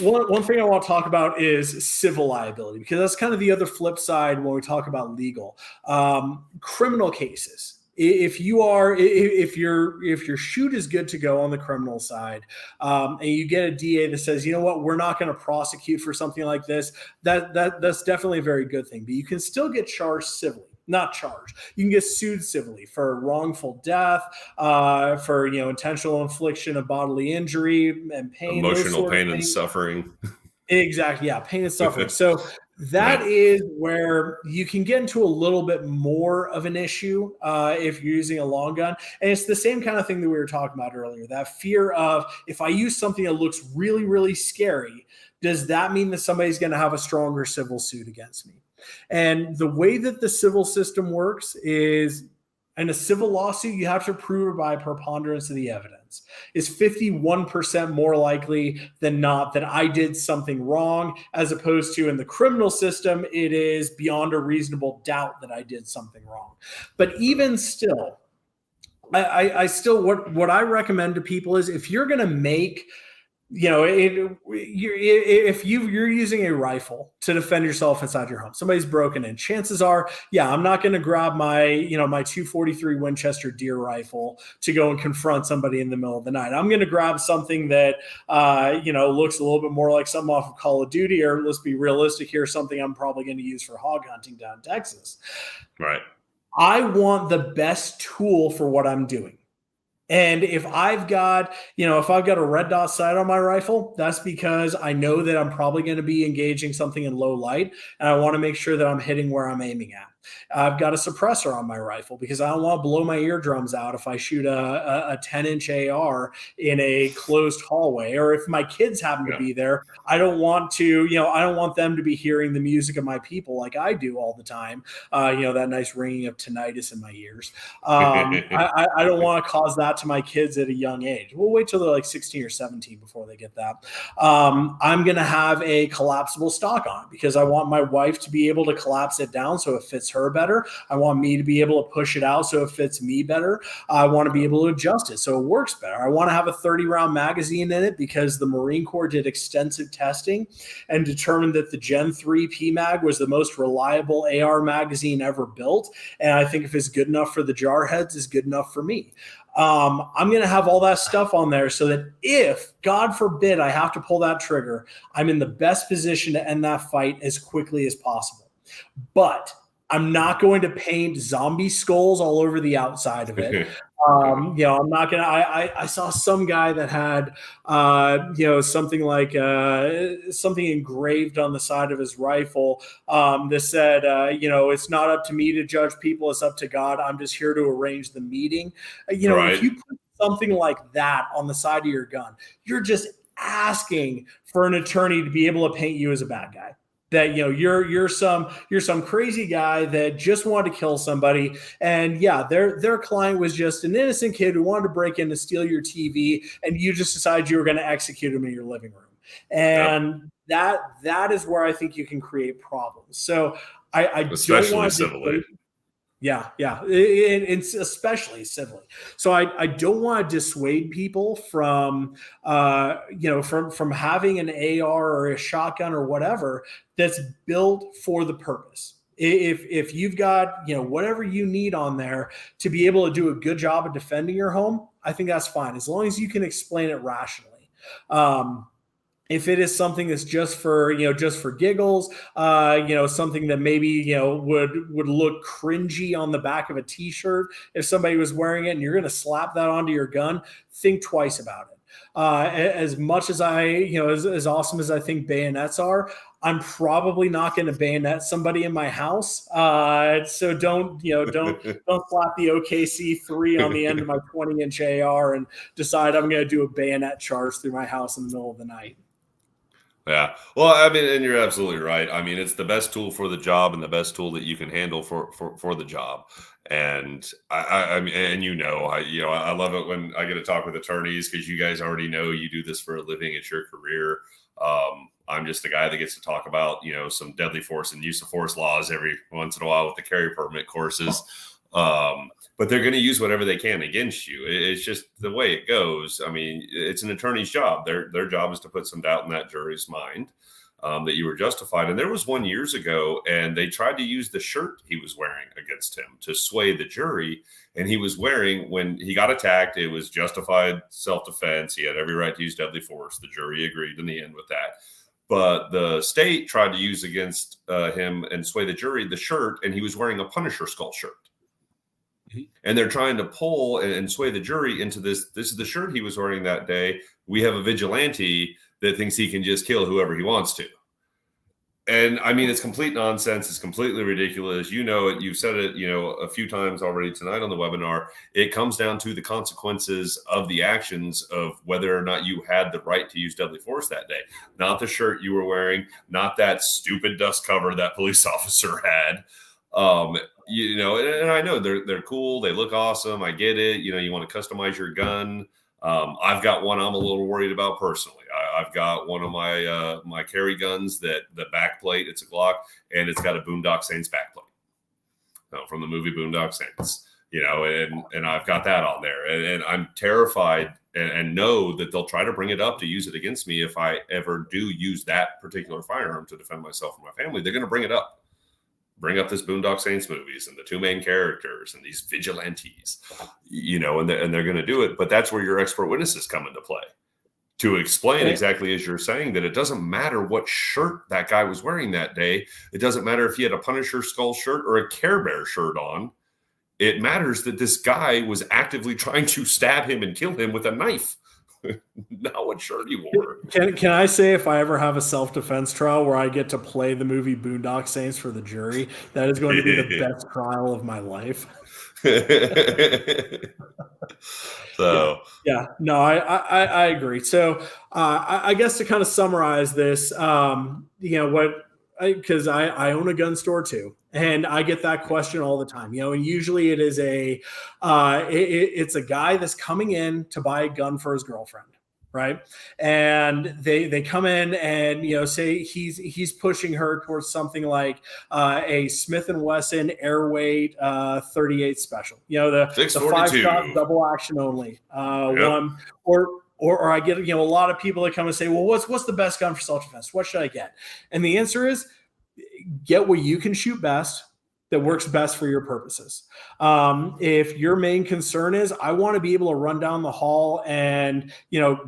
One thing I want to talk about is civil liability, because that's kind of the other flip side when we talk about legal. Criminal cases. If your shoot is good to go on the criminal side, and you get a DA that says, we're not going to prosecute for something like this, that's definitely a very good thing. But you can still get charged civilly. Not charged. You can get sued civilly for wrongful death, for intentional infliction of bodily injury and pain, emotional pain and suffering. Exactly. Yeah, pain and suffering. So that is where you can get into a little bit more of an issue if you're using a long gun. And it's the same kind of thing that we were talking about earlier, that fear of, if I use something that looks really, really scary, does that mean that somebody's going to have a stronger civil suit against me? And the way that the civil system works is, in a civil lawsuit, you have to prove it by preponderance of the evidence. It's 51% more likely than not that I did something wrong, as opposed to in the criminal system, it is beyond a reasonable doubt that I did something wrong. But even still, I still, what I recommend to people is, if you're going to make, if you're using a rifle to defend yourself inside your home, somebody's broken in, chances are, I'm not going to grab my, my 243 Winchester deer rifle to go and confront somebody in the middle of the night. I'm going to grab something that, looks a little bit more like something off of Call of Duty, or, let's be realistic here, something I'm probably going to use for hog hunting down in Texas. Right. I want the best tool for what I'm doing. And if I've got a red dot sight on my rifle, that's because I know that I'm probably going to be engaging something in low light, and I want to make sure that I'm hitting where I'm aiming at. I've got a suppressor on my rifle because I don't want to blow my eardrums out if I shoot a 10-inch AR in a closed hallway, or if my kids happen to be there. I don't want to, I don't want them to be hearing the music of my people like I do all the time. That nice ringing of tinnitus in my ears. I don't want to cause that to my kids at a young age. We'll wait till they're like 16 or 17 before they get that. I'm going to have a collapsible stock on because I want my wife to be able to collapse it down so it fits her better. I want me to be able to push it out so it fits me better. I want to be able to adjust it so it works better. I want to have a 30-round magazine in it because the Marine Corps did extensive testing and determined that the Gen 3 PMag was the most reliable AR magazine ever built. And I think if it's good enough for the jarheads, it's good enough for me. I'm going to have all that stuff on there so that if, God forbid, I have to pull that trigger, I'm in the best position to end that fight as quickly as possible. But I'm not going to paint zombie skulls all over the outside of it. I'm not going to, I saw some guy that had, something like something engraved on the side of his rifle that said, it's not up to me to judge people. It's up to God. I'm just here to arrange the meeting. If you put something like that on the side of your gun, you're just asking for an attorney to be able to paint you as a bad guy. That you're some crazy guy that just wanted to kill somebody, and their client was just an innocent kid who wanted to break in to steal your TV, and you just decided you were going to execute him in your living room, and that is where I think you can create problems. So I especially don't want civilly. It's especially civilly. So I don't want to dissuade people from from having an AR or a shotgun or whatever that's built for the purpose. If you've got whatever you need on there to be able to do a good job of defending your home, I think that's fine as long as you can explain it rationally. If it is something that's just for giggles, something that maybe would look cringy on the back of a t-shirt if somebody was wearing it, and you're going to slap that onto your gun, think twice about it. As much as as awesome as I think bayonets are, I'm probably not going to bayonet somebody in my house. So don't slap the OKC-3 on the end of my 20-inch AR and decide I'm going to do a bayonet charge through my house in the middle of the night. Yeah. Well, I mean, and you're absolutely right. I mean, it's the best tool for the job and the best tool that you can handle for the job. And I mean, and I love it when I get to talk with attorneys because you guys already know you do this for a living. It's your career. I'm just the guy that gets to talk about, some deadly force and use of force laws every once in a while with the carry permit courses. But they're going to use whatever they can against you. It's just the way it goes. I mean, it's an attorney's job. Their job is to put some doubt in that jury's mind that you were justified. And there was one years ago, and they tried to use the shirt he was wearing against him to sway the jury. And he was wearing, when he got attacked, it was justified self-defense. He had every right to use deadly force. The jury agreed in the end with that. But the state tried to use against him and sway the jury the shirt, and he was wearing a Punisher skull shirt. And they're trying to pull and sway the jury into this. This is the shirt he was wearing that day. We have a vigilante that thinks he can just kill whoever he wants to. And I mean, it's complete nonsense. It's completely ridiculous. You know it. You've said it, a few times already tonight on the webinar. It comes down to the consequences of the actions of whether or not you had the right to use deadly force that day. Not the shirt you were wearing, not that stupid dust cover that police officer had. And I know they're cool. They look awesome. I get it. You want to customize your gun. I've got one I'm a little worried about personally. I've got one of my carry guns that the back plate, it's a Glock, and it's got a Boondock Saints back plate from the movie Boondock Saints, and I've got that on there. And I'm terrified and know that they'll try to bring it up to use it against me if I ever do use that particular firearm to defend myself and my family. They're going to bring it up. Bring up this Boondock Saints movies and the two main characters and these vigilantes, and they're going to do it. But that's where your expert witnesses come into play to explain exactly as you're saying that it doesn't matter what shirt that guy was wearing that day. It doesn't matter if he had a Punisher skull shirt or a Care Bear shirt on. It matters that this guy was actively trying to stab him and kill him with a knife not what shirt he wore. Can I say, if I ever have a self-defense trial where I get to play the movie Boondock Saints for the jury, that is going to be the best trial of my life. So no, I agree. So I guess to kind of summarize this, because I own a gun store too, and I get that question all the time. And usually it is it's a guy that's coming in to buy a gun for his girlfriend. Right. And they come in and, say he's pushing her towards something like a Smith & Wesson Airweight 38 Special, the 5-shot double action only one, or I get, a lot of people that come and say, well, what's the best gun for self-defense? What should I get? And the answer is get what you can shoot best, that works best for your purposes. If your main concern is, I want to be able to run down the hall and,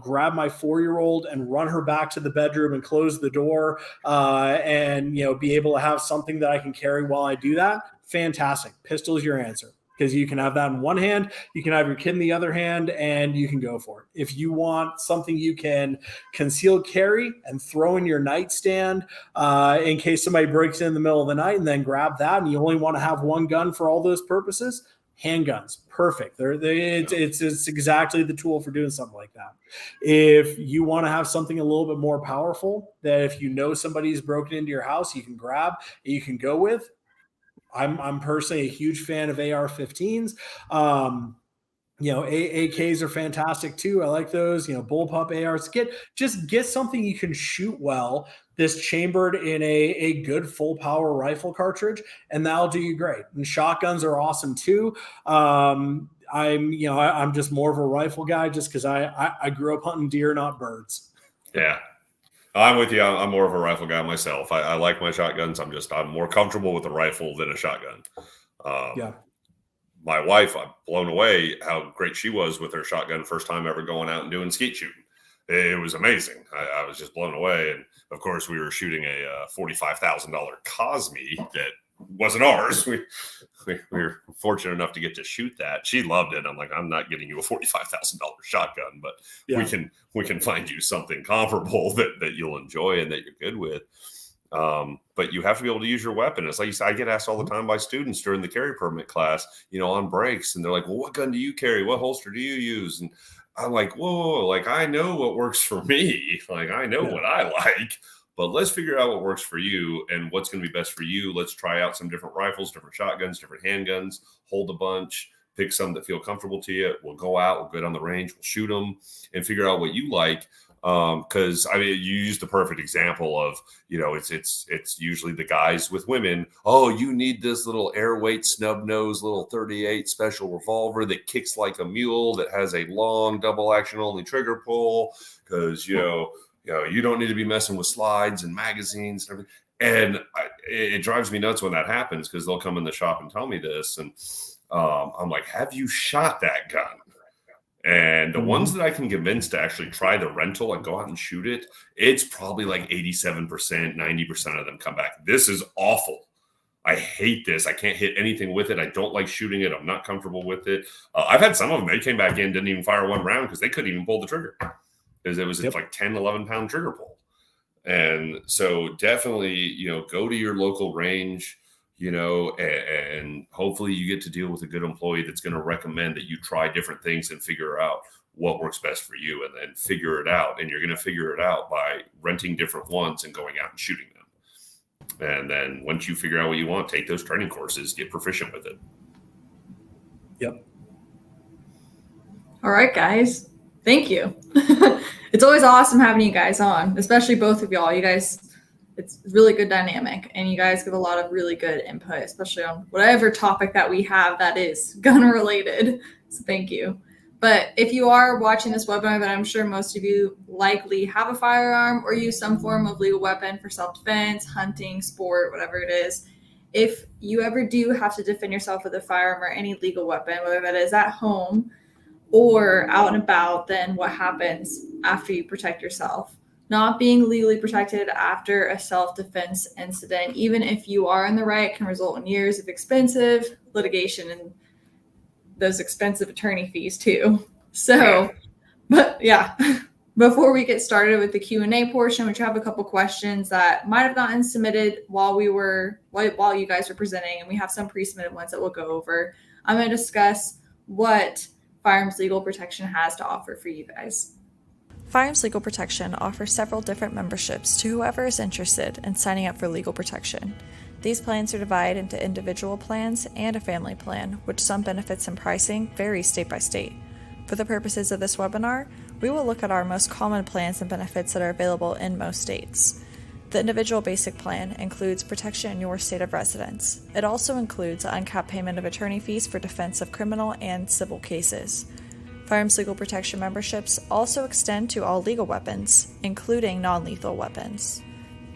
grab my 4-year-old and run her back to the bedroom and close the door and, be able to have something that I can carry while I do that, fantastic. Pistol is your answer, because you can have that in one hand, you can have your kid in the other hand, and you can go for it. If you want something you can conceal carry and throw in your nightstand in case somebody breaks in the middle of the night, and then grab that, and you only want to have one gun for all those purposes, handguns, perfect. It's exactly the tool for doing something like that. If you want to have something a little bit more powerful, that if somebody's broken into your house, you can grab, you can go with, I'm personally a huge fan of AR-15s. AKs are fantastic too. I like those, bullpup ARs. Get something you can shoot well, this chambered in a good full power rifle cartridge, and that'll do you great. And shotguns are awesome too. I'm just more of a rifle guy just because I grew up hunting deer, not birds. Yeah. I'm with you. I'm more of a rifle guy myself. I like my shotguns. I'm more comfortable with a rifle than a shotgun. My wife, I'm blown away how great she was with her shotgun first time ever going out and doing skeet shooting. It was amazing. I was just blown away. And of course, we were shooting a $45,000 Cosme that wasn't ours. We were fortunate enough to get to shoot that. She loved it. I'm like, I'm not getting you a $45,000 shotgun, but we can find you something comparable that you'll enjoy and that you're good with. But you have to be able to use your weapon. It's like you said, I get asked all the time by students during the carry permit class, on breaks, and they're like, well, what gun do you carry? What holster do you use? And I'm like, whoa, like I know what works for me. Like I know what I like. But let's figure out what works for you and what's going to be best for you. Let's try out some different rifles, different shotguns, different handguns, hold a bunch, pick some that feel comfortable to you. We'll go out, we'll go down the range, we'll shoot them and figure out what you like. Because you used the perfect example of, it's usually the guys with women. Oh, you need this little Airweight snub nose, little 38 special revolver that kicks like a mule, that has a long double action only trigger pull. Because, you don't need to be messing with slides and magazines and everything. And it drives me nuts when that happens, because they'll come in the shop and tell me this. And I'm like, have you shot that gun? And the ones that I can convince to actually try the rental and go out and shoot it, it's probably like 87%, 90% of them come back. This is awful. I hate this. I can't hit anything with it. I don't like shooting it. I'm not comfortable with it. I've had some of them, they came back in, didn't even fire one round because they couldn't even pull the trigger. Because it was like 10, 11 pound trigger pull. And so definitely, go to your local range, and hopefully you get to deal with a good employee that's going to recommend that you try different things and figure out what works best for you, and then figure it out. And you're going to figure it out by renting different ones and going out and shooting them. And then once you figure out what you want, take those training courses, get proficient with it. Yep. All right, guys. Thank you. It's always awesome having you guys on, especially both of y'all. You guys, it's really good dynamic, and you guys give a lot of really good input, especially on whatever topic that we have that is gun related. So thank you. But if you are watching this webinar, then I'm sure most of you likely have a firearm or use some form of legal weapon for self-defense, hunting, sport, whatever it is. If you ever do have to defend yourself with a firearm or any legal weapon, whether that is at home or out and about, then what happens after you protect yourself? Not being legally protected after a self-defense incident, even if you are in the right, can result in years of expensive litigation and those expensive attorney fees too. So But yeah, before we get started with the Q&A portion, which I have a couple questions that might have gotten submitted while you guys were presenting, and we have some pre-submitted ones that we'll go over. I'm going to discuss what Firearms Legal Protection has to offer for you guys. Firearms Legal Protection offers several different memberships to whoever is interested in signing up for legal protection. These plans are divided into individual plans and a family plan, which some benefits and pricing vary state by state. For the purposes of this webinar, we will look at our most common plans and benefits that are available in most states. The individual basic plan includes protection in your state of residence. It also includes an uncapped payment of attorney fees for defense of criminal and civil cases. Firearms Legal Protection memberships also extend to all legal weapons, including non-lethal weapons.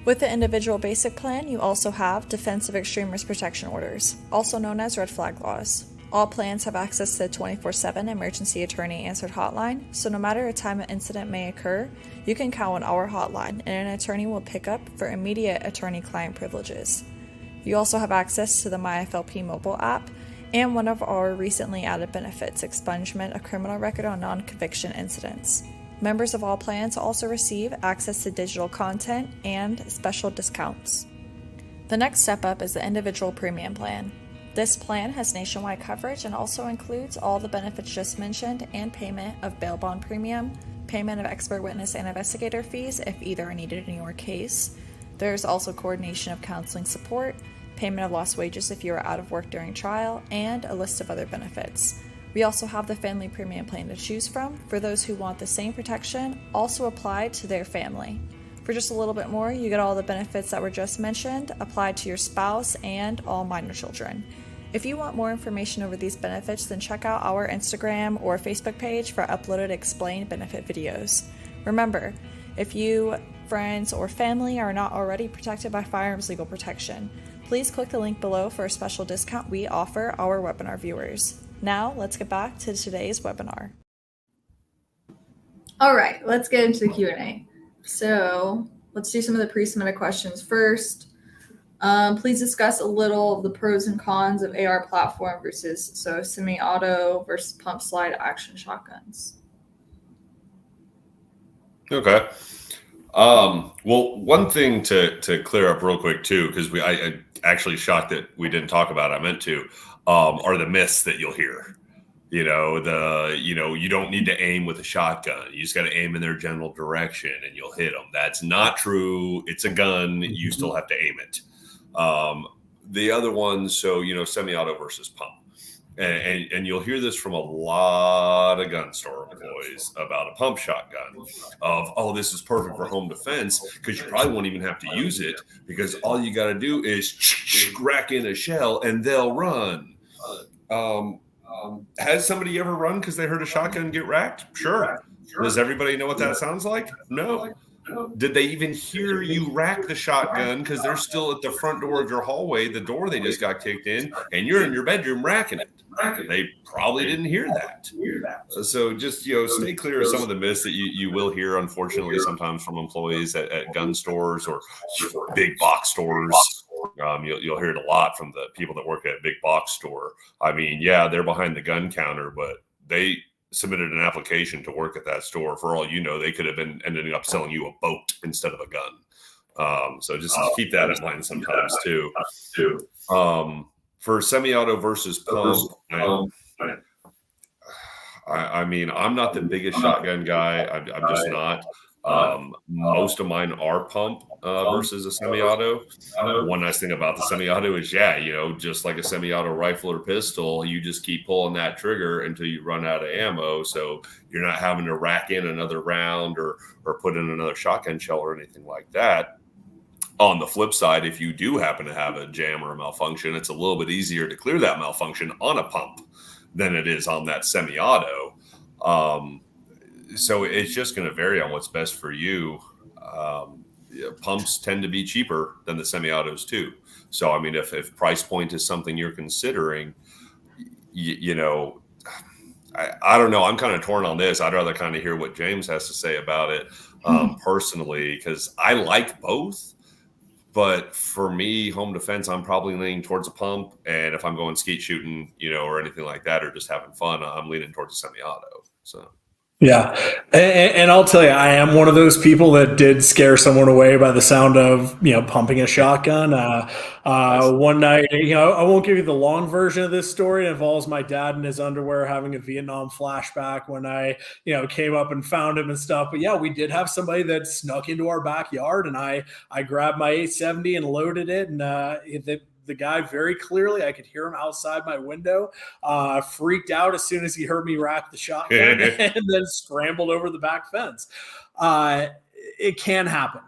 With the individual basic plan, you also have Defense of Extreme Risk Protection Orders, also known as red flag laws. All plans have access to the 24/7 emergency attorney answered hotline, so no matter a time an incident may occur, you can count on our hotline and an attorney will pick up for immediate attorney-client privileges. You also have access to the MyFLP mobile app and one of our recently added benefits, expungement of criminal record on non-conviction incidents. Members of all plans also receive access to digital content and special discounts. The next step up is the individual premium plan. This plan has nationwide coverage and also includes all the benefits just mentioned and payment of bail bond premium, payment of expert witness and investigator fees if either are needed in your case. There's also coordination of counseling support, payment of lost wages if you are out of work during trial, and a list of other benefits. We also have the family premium plan to choose from for those who want the same protection also applied to their family. For just a little bit more, you get all the benefits that were just mentioned applied to your spouse and all minor children. If you want more information over these benefits, then check out our Instagram or Facebook page for uploaded explained benefit videos. Remember, if you, friends, or family are not already protected by Firearms Legal Protection, please click the link below for a special discount we offer our webinar viewers. Now, let's get back to today's webinar. All right, let's get into the Q&A. So let's do some of the pre-submitted questions first. Please discuss a little of the pros and cons of AR platform versus semi-auto versus pump slide action shotguns. Okay. Well, one thing to clear up real quick too, because I actually shocked that we didn't talk about it, I meant to, are the myths that you'll hear. You don't need to aim with a shotgun. You just got to aim in their general direction and you'll hit them. That's not true. It's a gun. You still have to aim it. The other ones, semi-auto versus pump. And you'll hear this from a lot of gun store employees about a pump shotgun of, this is perfect for home defense because you probably won't even have to use it because all you got to do is rack in a shell and they'll run. Has somebody ever run because they heard a shotgun get racked? Sure. Does everybody know what that sounds like? No. Did they even hear you rack the shotgun because they're still at the front door of your hallway, the door they just got kicked in, and you're in your bedroom racking it? They probably didn't hear that. So just, stay clear of some of the myths that you will hear, unfortunately, sometimes from employees at gun stores or big box stores. You'll hear it a lot from the people that work at a big box store. I mean, yeah, they're behind the gun counter, but they submitted an application to work at that store. For all you know, they could have been ending up selling you a boat instead of a gun. So just keep that in mind sometimes too. For semi-auto versus pump, I mean, I'm not the biggest shotgun guy. I'm just not. Most of mine are pump versus a semi-auto. One nice thing about the semi-auto is, just like a semi-auto rifle or pistol, you just keep pulling that trigger until you run out of ammo. So you're not having to rack in another round or put in another shotgun shell or anything like that. On the flip side, if you do happen to have a jam or a malfunction, it's a little bit easier to clear that malfunction on a pump than it is on that semi-auto. So it's just going to vary on what's best for you. Pumps tend to be cheaper than the semi-autos too. So, I mean, if price point is something you're considering, I don't know. I'm kind of torn on this. I'd rather kind of hear what James has to say about it personally, because I like both. But for me, home defense, I'm probably leaning towards a pump. And if I'm going skeet shooting, or anything like that, or just having fun, I'm leaning towards a semi-auto. So. Yeah. And I'll tell you, I am one of those people that did scare someone away by the sound of, pumping a shotgun. Nice. One night, I won't give you the long version of this story. It involves my dad in his underwear having a Vietnam flashback when I, came up and found him and stuff. But yeah, we did have somebody that snuck into our backyard, and I grabbed my 870 and loaded it. And the guy, very clearly, I could hear him outside my window, freaked out as soon as he heard me rack the shotgun and then scrambled over the back fence. Uh, it can happen.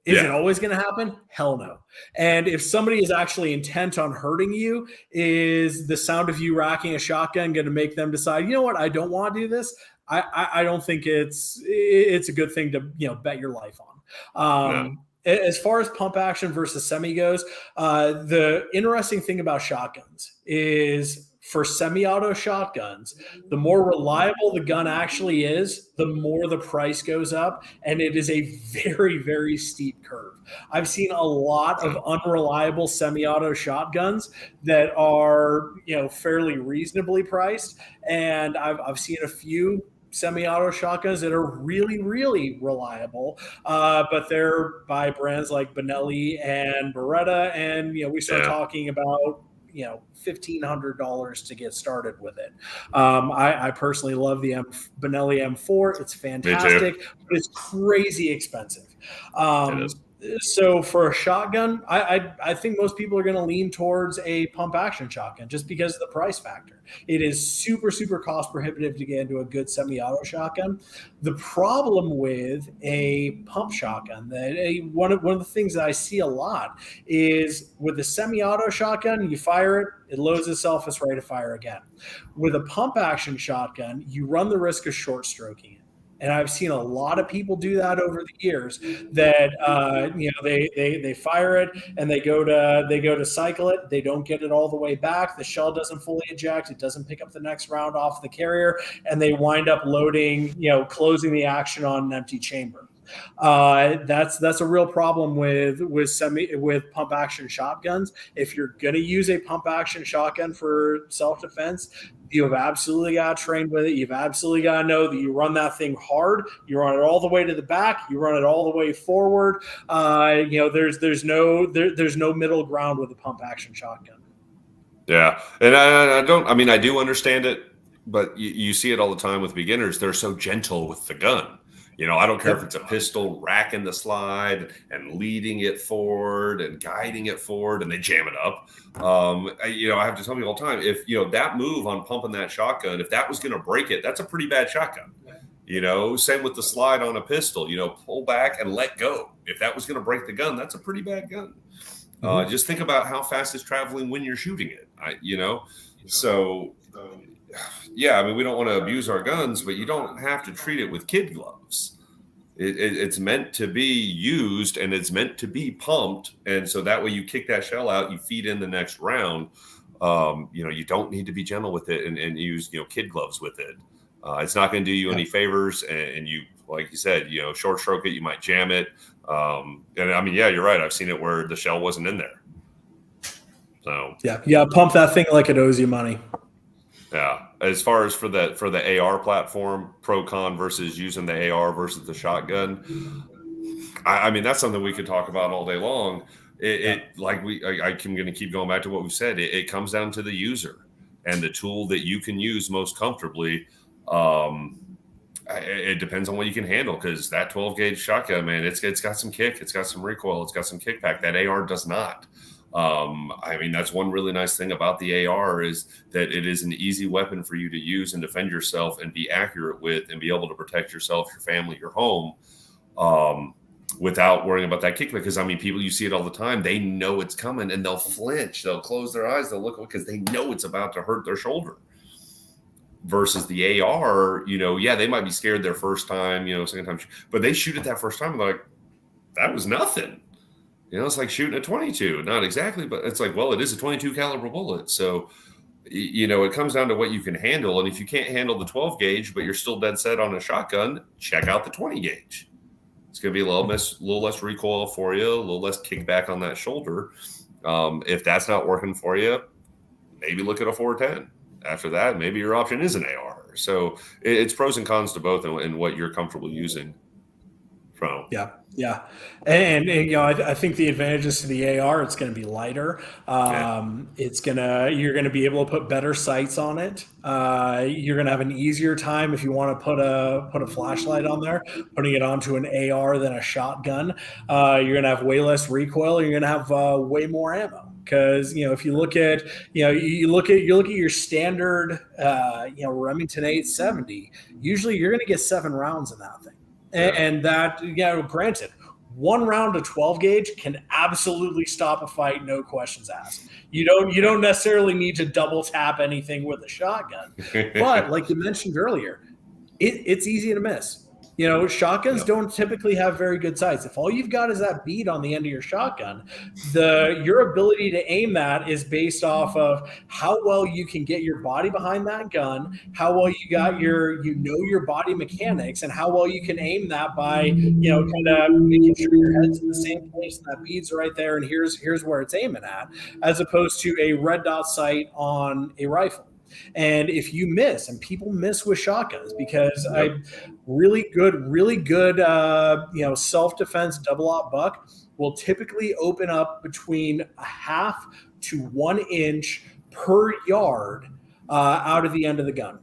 Is it always going to happen? Hell no. And if somebody is actually intent on hurting you, is the sound of you racking a shotgun going to make them decide, you know what, I don't want to do this? I don't think it's a good thing to bet your life on. No. As far as pump action versus semi goes, the interesting thing about shotguns is, for semi-auto shotguns, the more reliable the gun actually is, the more the price goes up, and it is a very, very steep curve. I've seen a lot of unreliable semi-auto shotguns that are, fairly reasonably priced, and I've seen a few semi-auto shotguns that are really, really reliable, but they're by brands like Benelli and Beretta, and we start talking about $1,500 to get started with it. I personally love the Benelli M4. It's fantastic, but it's crazy expensive. It is. So for a shotgun, I think most people are going to lean towards a pump action shotgun just because of the price factor. It is super, super cost prohibitive to get into a good semi-auto shotgun. The problem with a pump shotgun, one of the things that I see a lot is, with the semi-auto shotgun, you fire it, it loads itself, it's ready to fire again. With a pump action shotgun, you run the risk of short stroking it. And I've seen a lot of people do that over the years, that they fire it and they go to cycle it. They don't get it all the way back. The shell doesn't fully eject. It doesn't pick up the next round off the carrier, and they wind up loading, closing the action on an empty chamber. That's a real problem with pump action shotguns. If you're going to use a pump action shotgun for self-defense, you have absolutely got to train with it. You've absolutely got to know that you run that thing hard. You run it all the way to the back. You run it all the way forward. There's no middle ground with a pump action shotgun. Yeah, and I do understand it, but you see it all the time with beginners. They're so gentle with the gun. I don't care if it's a pistol, racking the slide and leading it forward and guiding it forward, and they jam it up. I have to tell people all the time, if, that move on pumping that shotgun, if that was going to break it, that's a pretty bad shotgun. Same with the slide on a pistol, pull back and let go. If that was going to break the gun, that's a pretty bad gun. Just think about how fast it's traveling when you're shooting it, So, yeah, we don't want to abuse our guns, but you don't have to treat it with kid gloves. It's meant to be used, and it's meant to be pumped. And so that way you kick that shell out, you feed in the next round. You don't need to be gentle with it and use, kid gloves with it. It's not going to do you any favors. And you, like you said, short stroke it, you might jam it. You're right. I've seen it where the shell wasn't in there. So yeah, pump that thing like it owes you money. Yeah. As far as for the AR platform, pro con versus using the AR versus the shotgun, that's something we could talk about all day long. I'm going to keep going back to what we've said. It comes down to the user and the tool that you can use most comfortably. It depends on what you can handle, because that 12 gauge shotgun, man, it's got some kick, it's got some recoil, it's got some kickback. That AR does not. That's one really nice thing about the AR, is that it is an easy weapon for you to use and defend yourself and be accurate with, and be able to protect yourself, your family, your home, without worrying about that kickback. Because people, you see it all the time. They know it's coming and they'll flinch, they'll close their eyes, they'll look, because they know it's about to hurt their shoulder. Versus the AR, they might be scared their first time, second time, but they shoot it that first time and they're like, that was nothing. It's like shooting a 22. Not exactly, but it's like, well, it is a 22 caliber bullet. So, it comes down to what you can handle. And if you can't handle the 12 gauge, but you're still dead set on a shotgun, check out the 20 gauge. It's going to be a little less recoil for you, a little less kickback on that shoulder. If that's not working for you, maybe look at a 410. after that, maybe your option is an AR. So it's pros and cons to both, and what you're comfortable using from. Yeah. And I think the advantages to the AR, it's going to be lighter. You're going to be able to put better sights on it. You're going to have an easier time if you want to put a flashlight on there, putting it onto an AR than a shotgun. You're going to have way less recoil. You're going to have way more ammo. Because if you look at you look at your standard Remington 870, usually you're going to get 7 rounds in that thing. And that, granted, 1 round of 12 gauge can absolutely stop a fight, no questions asked. You don't necessarily need to double tap anything with a shotgun. But like you mentioned earlier, it's easy to miss. Shotguns don't typically have very good sights. If all you've got is that bead on the end of your shotgun, your ability to aim that is based off of how well you can get your body behind that gun, how well you got your body mechanics, and how well you can aim that by kind of making sure your head's in the same place and that bead's right there, and here's where it's aiming at, as opposed to a red dot sight on a rifle. And if you miss, and people miss with shotguns because really good self-defense double-aught buck will typically open up between a half to 1 inch per yard out of the end of the gun.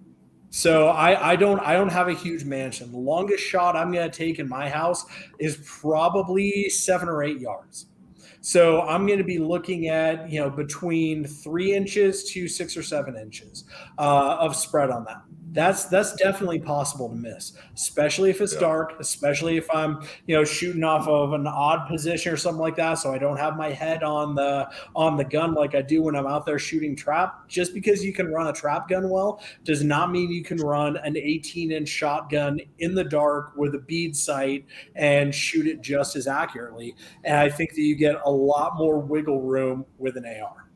So I don't have a huge mansion. The longest shot I'm going to take in my house is probably 7 or 8 yards. So I'm going to be looking at, between 3 inches to 6 or 7 inches of spread on that. That's definitely possible to miss, especially if it's dark, especially if I'm, shooting off of an odd position or something like that. So I don't have my head on the gun like I do when I'm out there shooting trap. Just because you can run a trap gun well does not mean you can run an 18-inch shotgun in the dark with a bead sight and shoot it just as accurately. And I think that you get a lot more wiggle room with an AR.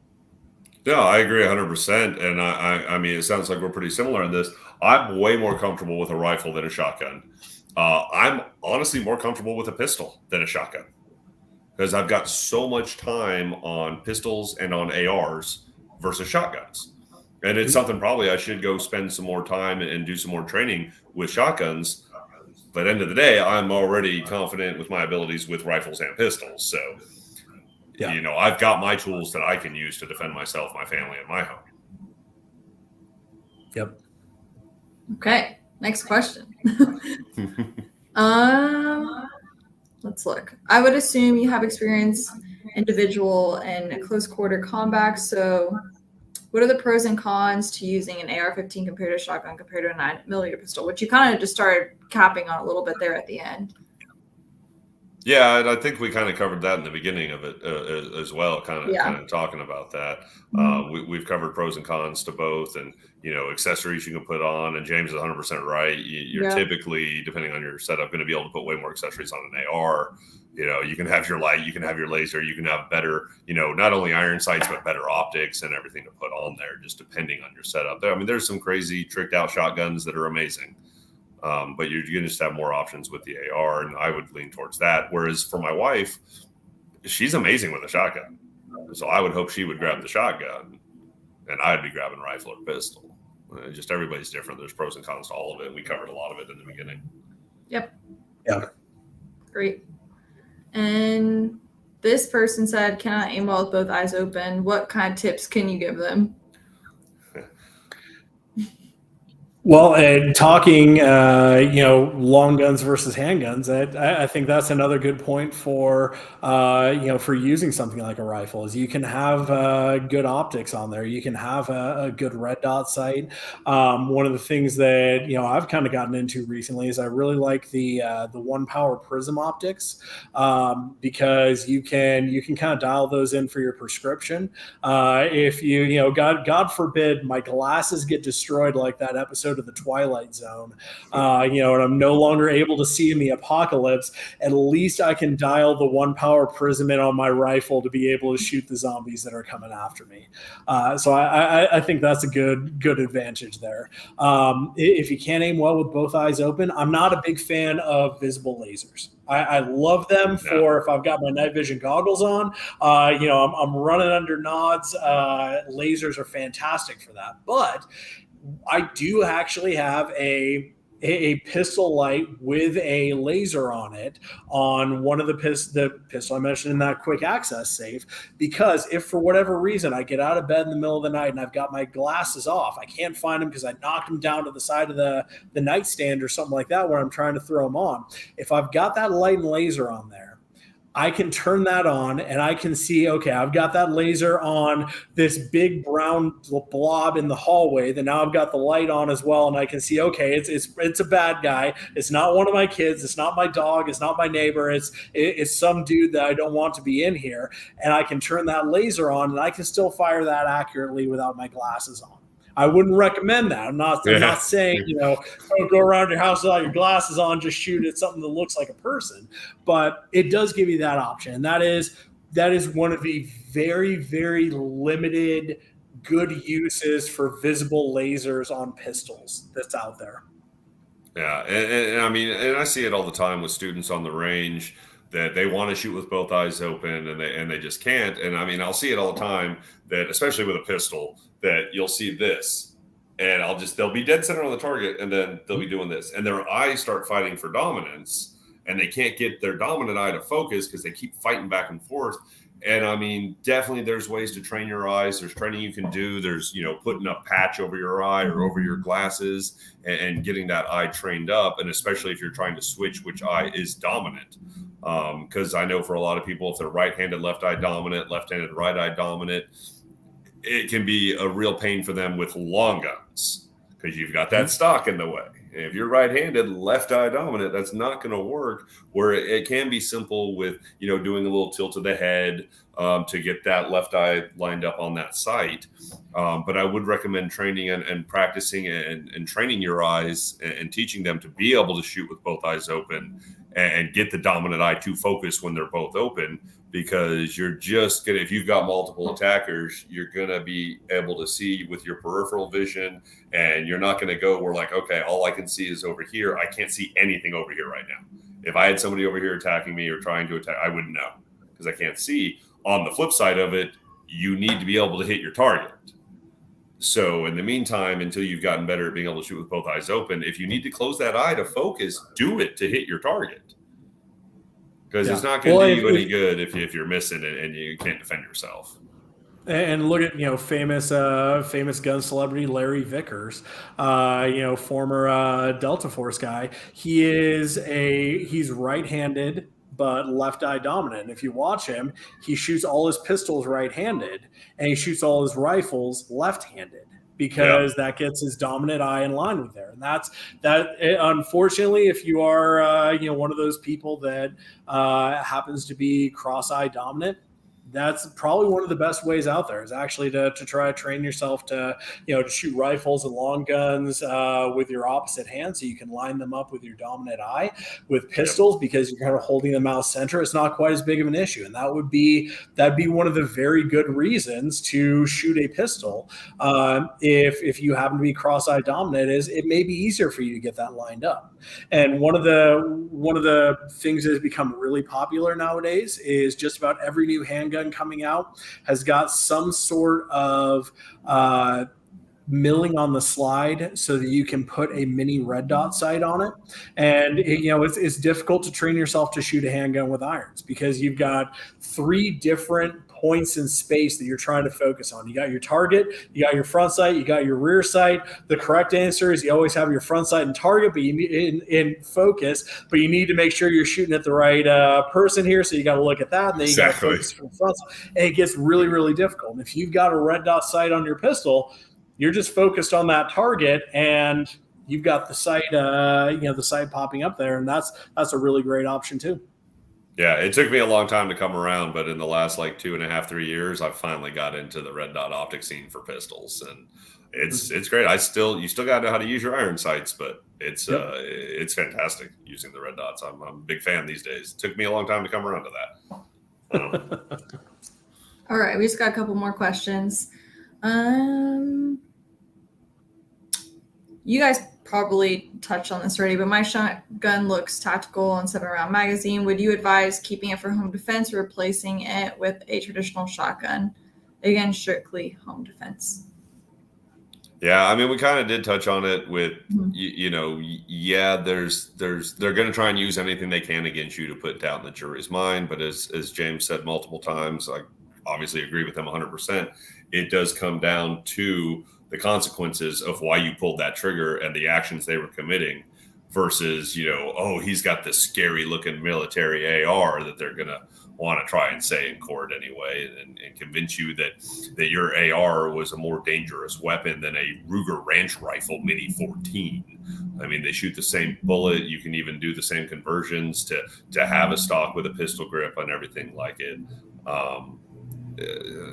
Yeah, I agree 100%. And I mean, it sounds like we're pretty similar in this. I'm way more comfortable with a rifle than a shotgun. I'm honestly more comfortable with a pistol than a shotgun because I've got so much time on pistols and on ARs versus shotguns. And it's something probably I should go spend some more time and do some more training with shotguns. But at the end of the day, I'm already confident with my abilities with rifles and pistols. So, I've got my tools that I can use to defend myself, my family, and my home. Yep. Okay. Next question. Let's look. I would assume you have experience individual and close quarter combat. So what are the pros and cons to using an AR-15 compared to a shotgun compared to a 9mm pistol, which you kind of just started capping on a little bit there at the end? Yeah, and I think we kind of covered that in the beginning of it as well, kind of talking about that. We've covered pros and cons to both, and accessories you can put on. And James is 100% right. You're typically, depending on your setup, going to be able to put way more accessories on an AR. You can have your light, you can have your laser, you can have better, not only iron sights but better optics and everything to put on there, just depending on your setup. I mean, there's some crazy tricked out shotguns that are amazing. But you're going to just have more options with the AR, and I would lean towards that. Whereas for my wife, she's amazing with a shotgun. So I would hope she would grab the shotgun, and I'd be grabbing rifle or pistol. Just everybody's different. There's pros and cons to all of it. We covered a lot of it in the beginning. Yep. Yeah. Great. And this person said, can I aim well with both eyes open? What kind of tips can you give them? Well, and talking, long guns versus handguns, I think that's another good point for using something like a rifle is you can have good optics on there. You can have a good red dot sight. One of the things that, I've kind of gotten into recently is I really like the one power prism optics because you can kind of dial those in for your prescription. If God forbid my glasses get destroyed like that episode episode of The Twilight Zone, and I'm no longer able to see in the apocalypse, at least I can dial the 1 power prism on my rifle to be able to shoot the zombies that are coming after me. So I think that's a good advantage there. If you can't aim well with both eyes open, I'm not a big fan of visible lasers. I love them for if I've got my night vision goggles on. I'm running under nods. Lasers are fantastic for that. But I do actually have a pistol light with a laser on it on one of the pistol I mentioned in that quick access safe, because if for whatever reason I get out of bed in the middle of the night and I've got my glasses off, I can't find them because I knocked them down to the side of the nightstand or something like that where I'm trying to throw them on. If I've got that light and laser on there, I can turn that on and I can see, okay, I've got that laser on this big brown blob in the hallway. Then now I've got the light on as well. And I can see, okay, it's a bad guy. It's not one of my kids. It's not my dog. It's not my neighbor. It's some dude that I don't want to be in here. And I can turn that laser on and I can still fire that accurately without my glasses on. I wouldn't recommend that. I'm not saying, don't go around your house without your glasses on, just shoot at something that looks like a person. But it does give you that option. And that is one of the very, very limited good uses for visible lasers on pistols that's out there. Yeah. And I mean, and I see it all the time with students on the range that they want to shoot with both eyes open and they just can't. And I mean, I'll see it all the time that, especially with a pistol, that you'll see this and they'll be dead center on the target and then they'll be doing this and their eyes start fighting for dominance and they can't get their dominant eye to focus because they keep fighting back and forth. And I mean, definitely there's ways to train your eyes. There's training you can do. There's, putting a patch over your eye or over your glasses and getting that eye trained up. And especially if you're trying to switch which eye is dominant. Because I know for a lot of people, if they're right-handed, left eye dominant, left-handed, right eye dominant, it can be a real pain for them with long guns because you've got that stock in the way. If you're right-handed, left eye dominant, that's not going to work. Where it can be simple with, doing a little tilt of the head to get that left eye lined up on that sight. But I would recommend training and practicing and training your eyes and teaching them to be able to shoot with both eyes open and get the dominant eye to focus when they're both open, because you're just going to, if you've got multiple attackers, you're going to be able to see with your peripheral vision, and you're not going to go where like, okay, all I can see is over here. I can't see anything over here right now. If I had somebody over here attacking me or trying to attack, I wouldn't know because I can't see. On the flip side of it, you need to be able to hit your target. So in the meantime, until you've gotten better at being able to shoot with both eyes open, if you need to close that eye to focus, do it to hit your target. Because it's not going to do you any good if you're missing it and you can't defend yourself. And look at famous gun celebrity Larry Vickers, former Delta Force guy. He's right-handed but left eye dominant. And if you watch him, he shoots all his pistols right-handed and he shoots all his rifles left-handed because that gets his dominant eye in line with there. And that. Unfortunately, if you are one of those people that happens to be cross-eye dominant, that's probably one of the best ways out there is actually to try to train yourself to shoot rifles and long guns with your opposite hand so you can line them up with your dominant eye. With pistols, because you're kind of holding them out center, it's not quite as big of an issue. And that'd be one of the very good reasons to shoot a pistol. If you happen to be cross-eye dominant, is it may be easier for you to get that lined up. And one of the things that has become really popular nowadays is just about every new handgun coming out has got some sort of milling on the slide so that you can put a mini red dot sight on it. And it's difficult to train yourself to shoot a handgun with irons because you've got 3 different points in space that you're trying to focus on. You got your target, you got your front sight, you got your rear sight. The correct answer is you always have your front sight and target, but you need in focus, but you need to make sure you're shooting at the right person here. So you got to look at that, and then you got to focus from the front side. And it gets really, really difficult. And if you've got a red dot sight on your pistol, you're just focused on that target, and you've got the sight, the sight popping up there, and that's a really great option too. Yeah, it took me a long time to come around, but in the last 2.5, 3 years, I've finally got into the red dot optic scene for pistols, and It's great. You still got to know how to use your iron sights, but it's fantastic using the red dots. I'm a big fan these days. It took me a long time to come around to that. All right, we just got a couple more questions. You guys probably touched on this already, but my shotgun looks tactical and 7-round magazine. Would you advise keeping it for home defense or replacing it with a traditional shotgun? Again, strictly home defense. Yeah, I mean, we kind of did touch on it with, they're going to try and use anything they can against you to put doubt in the jury's mind. But as James said multiple times, I obviously agree with him 100%. It does come down to the consequences of why you pulled that trigger and the actions they were committing versus, he's got this scary looking military AR that they're going to want to try and say in court anyway, and convince you that your AR was a more dangerous weapon than a Ruger Ranch Rifle Mini 14. I mean, they shoot the same bullet. You can even do the same conversions to have a stock with a pistol grip and everything like it.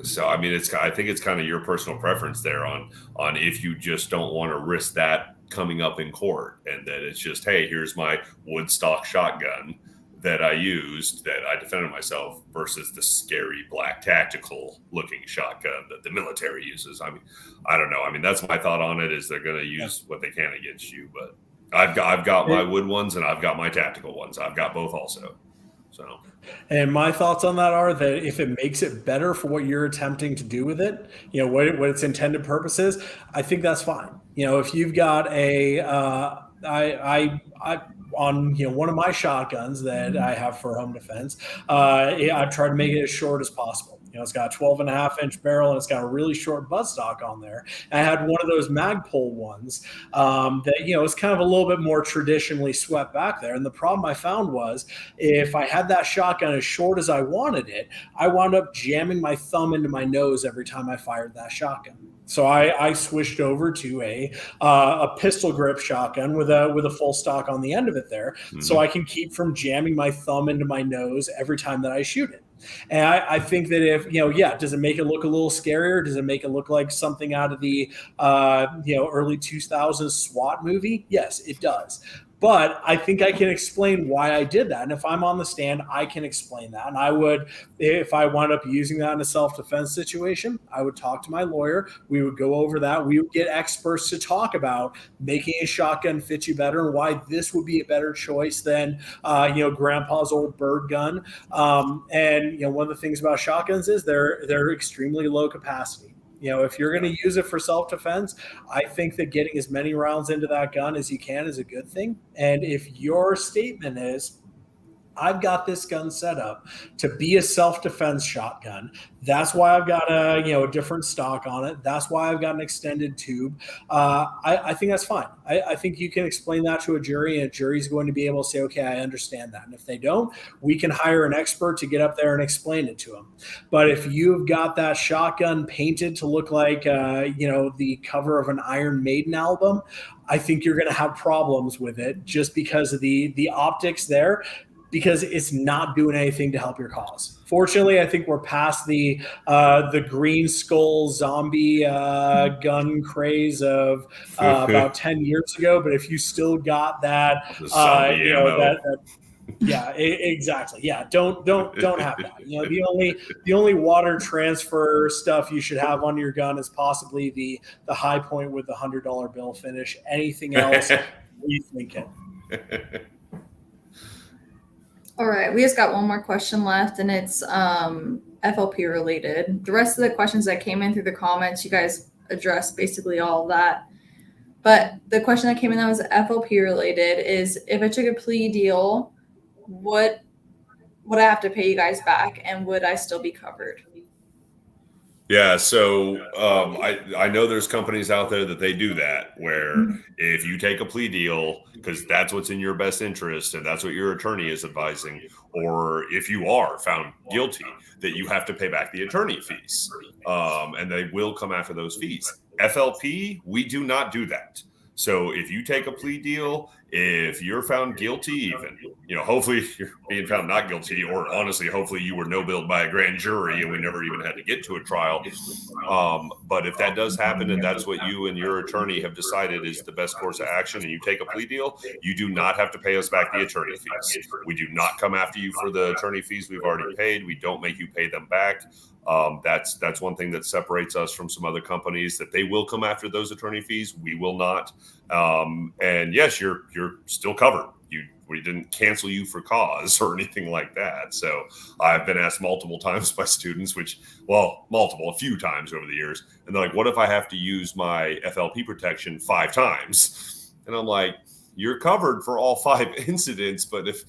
So, I mean, I think it's kind of your personal preference there on if you just don't want to risk that coming up in court, and that it's just, hey, here's my wood stock shotgun that I used, that I defended myself, versus the scary black tactical looking shotgun that the military uses. I mean, I don't know. I mean, that's my thought on it, is they're going to use what they can against you. But I've got my wood ones and I've got my tactical ones. I've got both also. So, and my thoughts on that are that if it makes it better for what you're attempting to do with it, what its intended purpose is, I think that's fine. If you've got on one of my shotguns that I have for home defense, I try to make it as short as possible. It's got a 12.5-inch barrel and it's got a really short buttstock on there. And I had one of those Magpul ones that is kind of a little bit more traditionally swept back there. And the problem I found was, if I had that shotgun as short as I wanted it, I wound up jamming my thumb into my nose every time I fired that shotgun. So I switched over to a pistol grip shotgun with a full stock on the end of it there, so I can keep from jamming my thumb into my nose every time that I shoot it. And I think that if, does it make it look a little scarier? Does it make it look like something out of the, early 2000s SWAT movie? Yes, it does. But I think I can explain why I did that. And if I'm on the stand, I can explain that. And I would, if I wound up using that in a self-defense situation, I would talk to my lawyer. We would go over that. We would get experts to talk about making a shotgun fit you better and why this would be a better choice than, grandpa's old bird gun. And one of the things about shotguns is they're extremely low capacity. If you're going to use it for self-defense, I think that getting as many rounds into that gun as you can is a good thing. And if your statement is, I've got this gun set up to be a self-defense shotgun, that's why I've got a different stock on it. That's why I've got an extended tube. I think that's fine. I think you can explain that to a jury, and a jury's going to be able to say, okay, I understand that. And if they don't, we can hire an expert to get up there and explain it to them. But if you've got that shotgun painted to look like, the cover of an Iron Maiden album, I think you're going to have problems with it just because of the optics there, because it's not doing anything to help your cause. Fortunately, I think we're past the green skull zombie gun craze of about 10 years ago. But if you still got that, exactly. Yeah, don't have that. The only water transfer stuff you should have on your gun is possibly the high point with the $100 bill finish. Anything else, rethink it. All right, we just got one more question left, and it's FLP related. The rest of the questions that came in through the comments, you guys addressed basically all of that. But the question that came in that was FLP related is, if I took a plea deal, would I have to pay you guys back, and would I still be covered? Yeah, so I know there's companies out there that they do that, where if you take a plea deal, because that's what's in your best interest and that's what your attorney is advising, or if you are found guilty, that you have to pay back the attorney fees, and they will come after those fees. FLP, we do not do that. So if you take a plea deal, If you're found guilty, even, hopefully you're being found not guilty, or honestly, hopefully you were no billed by a grand jury and we never even had to get to a trial. But if that does happen and that's what you and your attorney have decided is the best course of action and you take a plea deal, you do not have to pay us back the attorney fees. We do not come after you for the attorney fees we've already paid. We don't make you pay them back. That's one thing that separates us from some other companies, that they will come after those attorney fees. We will not. And yes, you're still covered. We didn't cancel you for cause or anything like that. So I've been asked multiple times by students, a few times over the years. And they're like, what if I have to use my FLP protection 5 times? And I'm like, you're covered for all 5 incidents. But if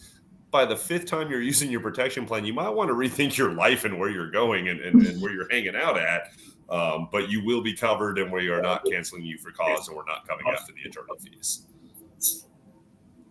by the 5th time you're using your protection plan, you might want to rethink your life and where you're going and where you're hanging out at. But you will be covered, and we are not canceling you for cause, and we're not coming after the attorney fees.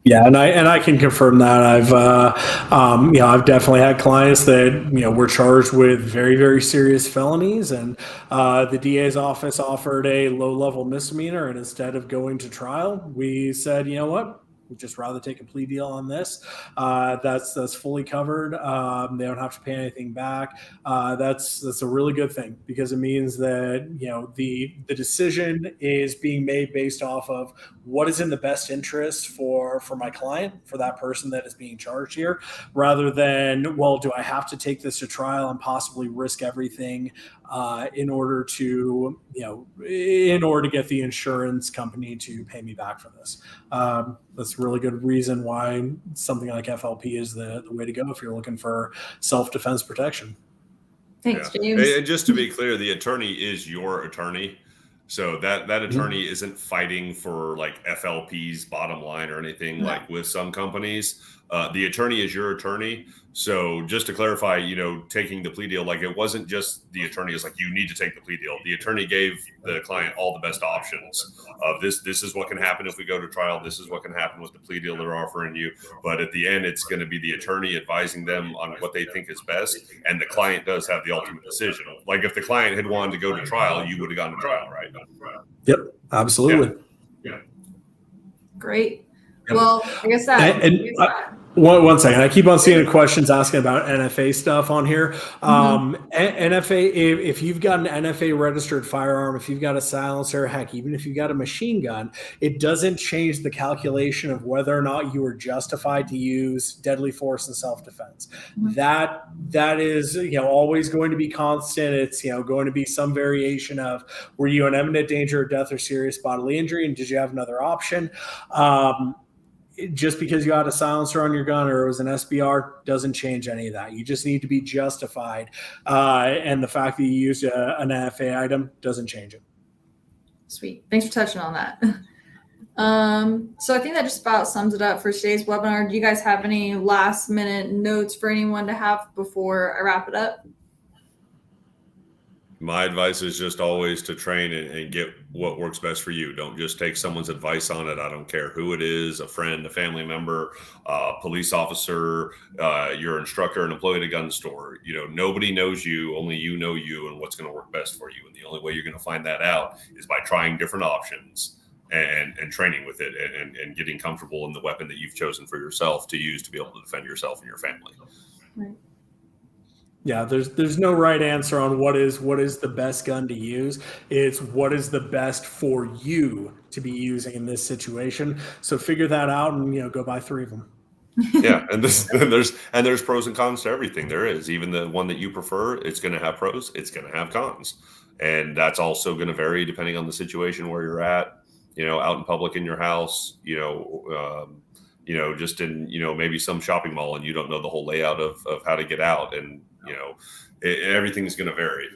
Yeah, and I can confirm that. I've definitely had clients that were charged with very, very serious felonies, and the DA's office offered a low-level misdemeanor, and instead of going to trial, we said, you know what? We'd just rather take a plea deal on this. That's fully covered. They don't have to pay anything back. That's a really good thing, because it means that the decision is being made based off of what is in the best interest for my client, for that person that is being charged here, rather than, well, do I have to take this to trial and possibly risk everything in order to get the insurance company to pay me back for this. That's a really good reason why something like FLP is the way to go if you're looking for self-defense protection. Thanks, James. And just to be clear, the attorney is your attorney. So that attorney isn't fighting for like FLP's bottom line or anything like with some companies. The attorney is your attorney. So just to clarify, taking the plea deal, like it wasn't just the attorney is like, you need to take the plea deal. The attorney gave the client all the best options of this is what can happen if we go to trial. This is what can happen with the plea deal they're offering you. But at the end, it's going to be the attorney advising them on what they think is best. And the client does have the ultimate decision. Like if the client had wanted to go to trial, you would have gone to trial, right? Yep, absolutely. Yeah. Great. Yep. Well, I guess that. One second. I keep on seeing questions asking about NFA stuff on here. NFA, if you've got an NFA registered firearm, if you've got a silencer, heck, even if you've got a machine gun, it doesn't change the calculation of whether or not you are justified to use deadly force in self-defense. That is, always going to be constant. It's, going to be some variation of, were you in imminent danger of death or serious bodily injury, and did you have another option? Just because you had a silencer on your gun or it was an SBR doesn't change any of that. You just need to be justified. And the fact that you used an NFA item doesn't change it. Sweet. Thanks for touching on that. So I think that just about sums it up for today's webinar. Do you guys have any last minute notes for anyone to have before I wrap it up? My advice is just always to train and get what works best for you. Don't just take someone's advice on it. I don't care who it is, a friend, a family member, police officer, your instructor, an employee at a gun store. Nobody knows you, only you know you and what's going to work best for you. And the only way you're going to find that out is by trying different options and training with it and getting comfortable in the weapon that you've chosen for yourself to use to be able to defend yourself and your family. Right. Yeah, there's no right answer on what is the best gun to use. It's what is the best for you to be using in this situation. So figure that out and go buy 3 of them. Yeah, and there's pros and cons to everything. There is. Even the one that you prefer, it's going to have pros, it's going to have cons. And that's also going to vary depending on the situation where you're at, out in public in your house, just in, maybe some shopping mall and you don't know the whole layout of how to get out. And, everything's going to vary.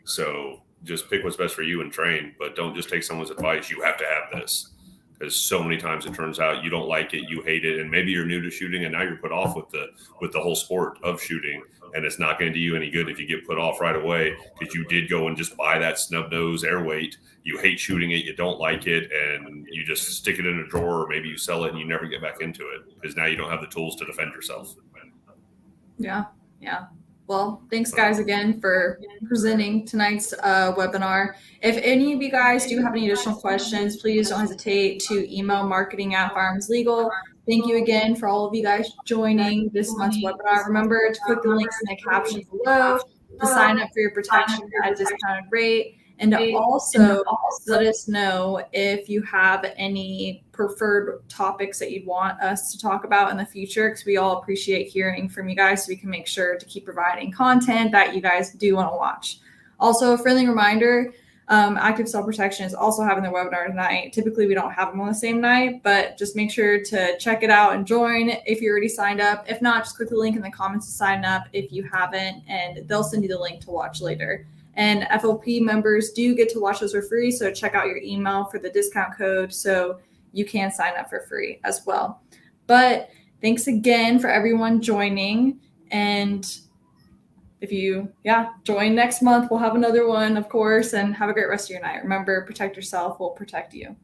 So just pick what's best for you and train, but don't just take someone's advice. You have to have this, because so many times it turns out you don't like it, you hate it. And maybe you're new to shooting and now you're put off with the whole sport of shooting. And it's not going to do you any good if you get put off right away, because you did go and just buy that snub nose air weight. You hate shooting it. You don't like it. And you just stick it in a drawer, or maybe you sell it and you never get back into it because now you don't have the tools to defend yourself. Yeah. Yeah. Well, thanks guys again for presenting tonight's webinar. If any of you guys do have any additional questions, please don't hesitate to email marketing@firearmslegal. Thank you again for all of you guys joining this month's webinar. Remember to click the links in the caption below to sign up for your protection at a discounted rate, and to also let us know if you have any preferred topics that you'd want us to talk about in the future, because we all appreciate hearing from you guys so we can make sure to keep providing content that you guys do want to watch. Also, a friendly reminder, Active Self Protection is also having their webinar tonight. Typically, we don't have them on the same night, but just make sure to check it out and join if you're already signed up. If not, just click the link in the comments to sign up if you haven't, and they'll send you the link to watch later. And FLP members do get to watch those for free, so check out your email for the discount code so you can sign up for free as well. But thanks again for everyone joining. And if you, join next month, we'll have another one, of course, and have a great rest of your night. Remember, protect yourself, we'll protect you.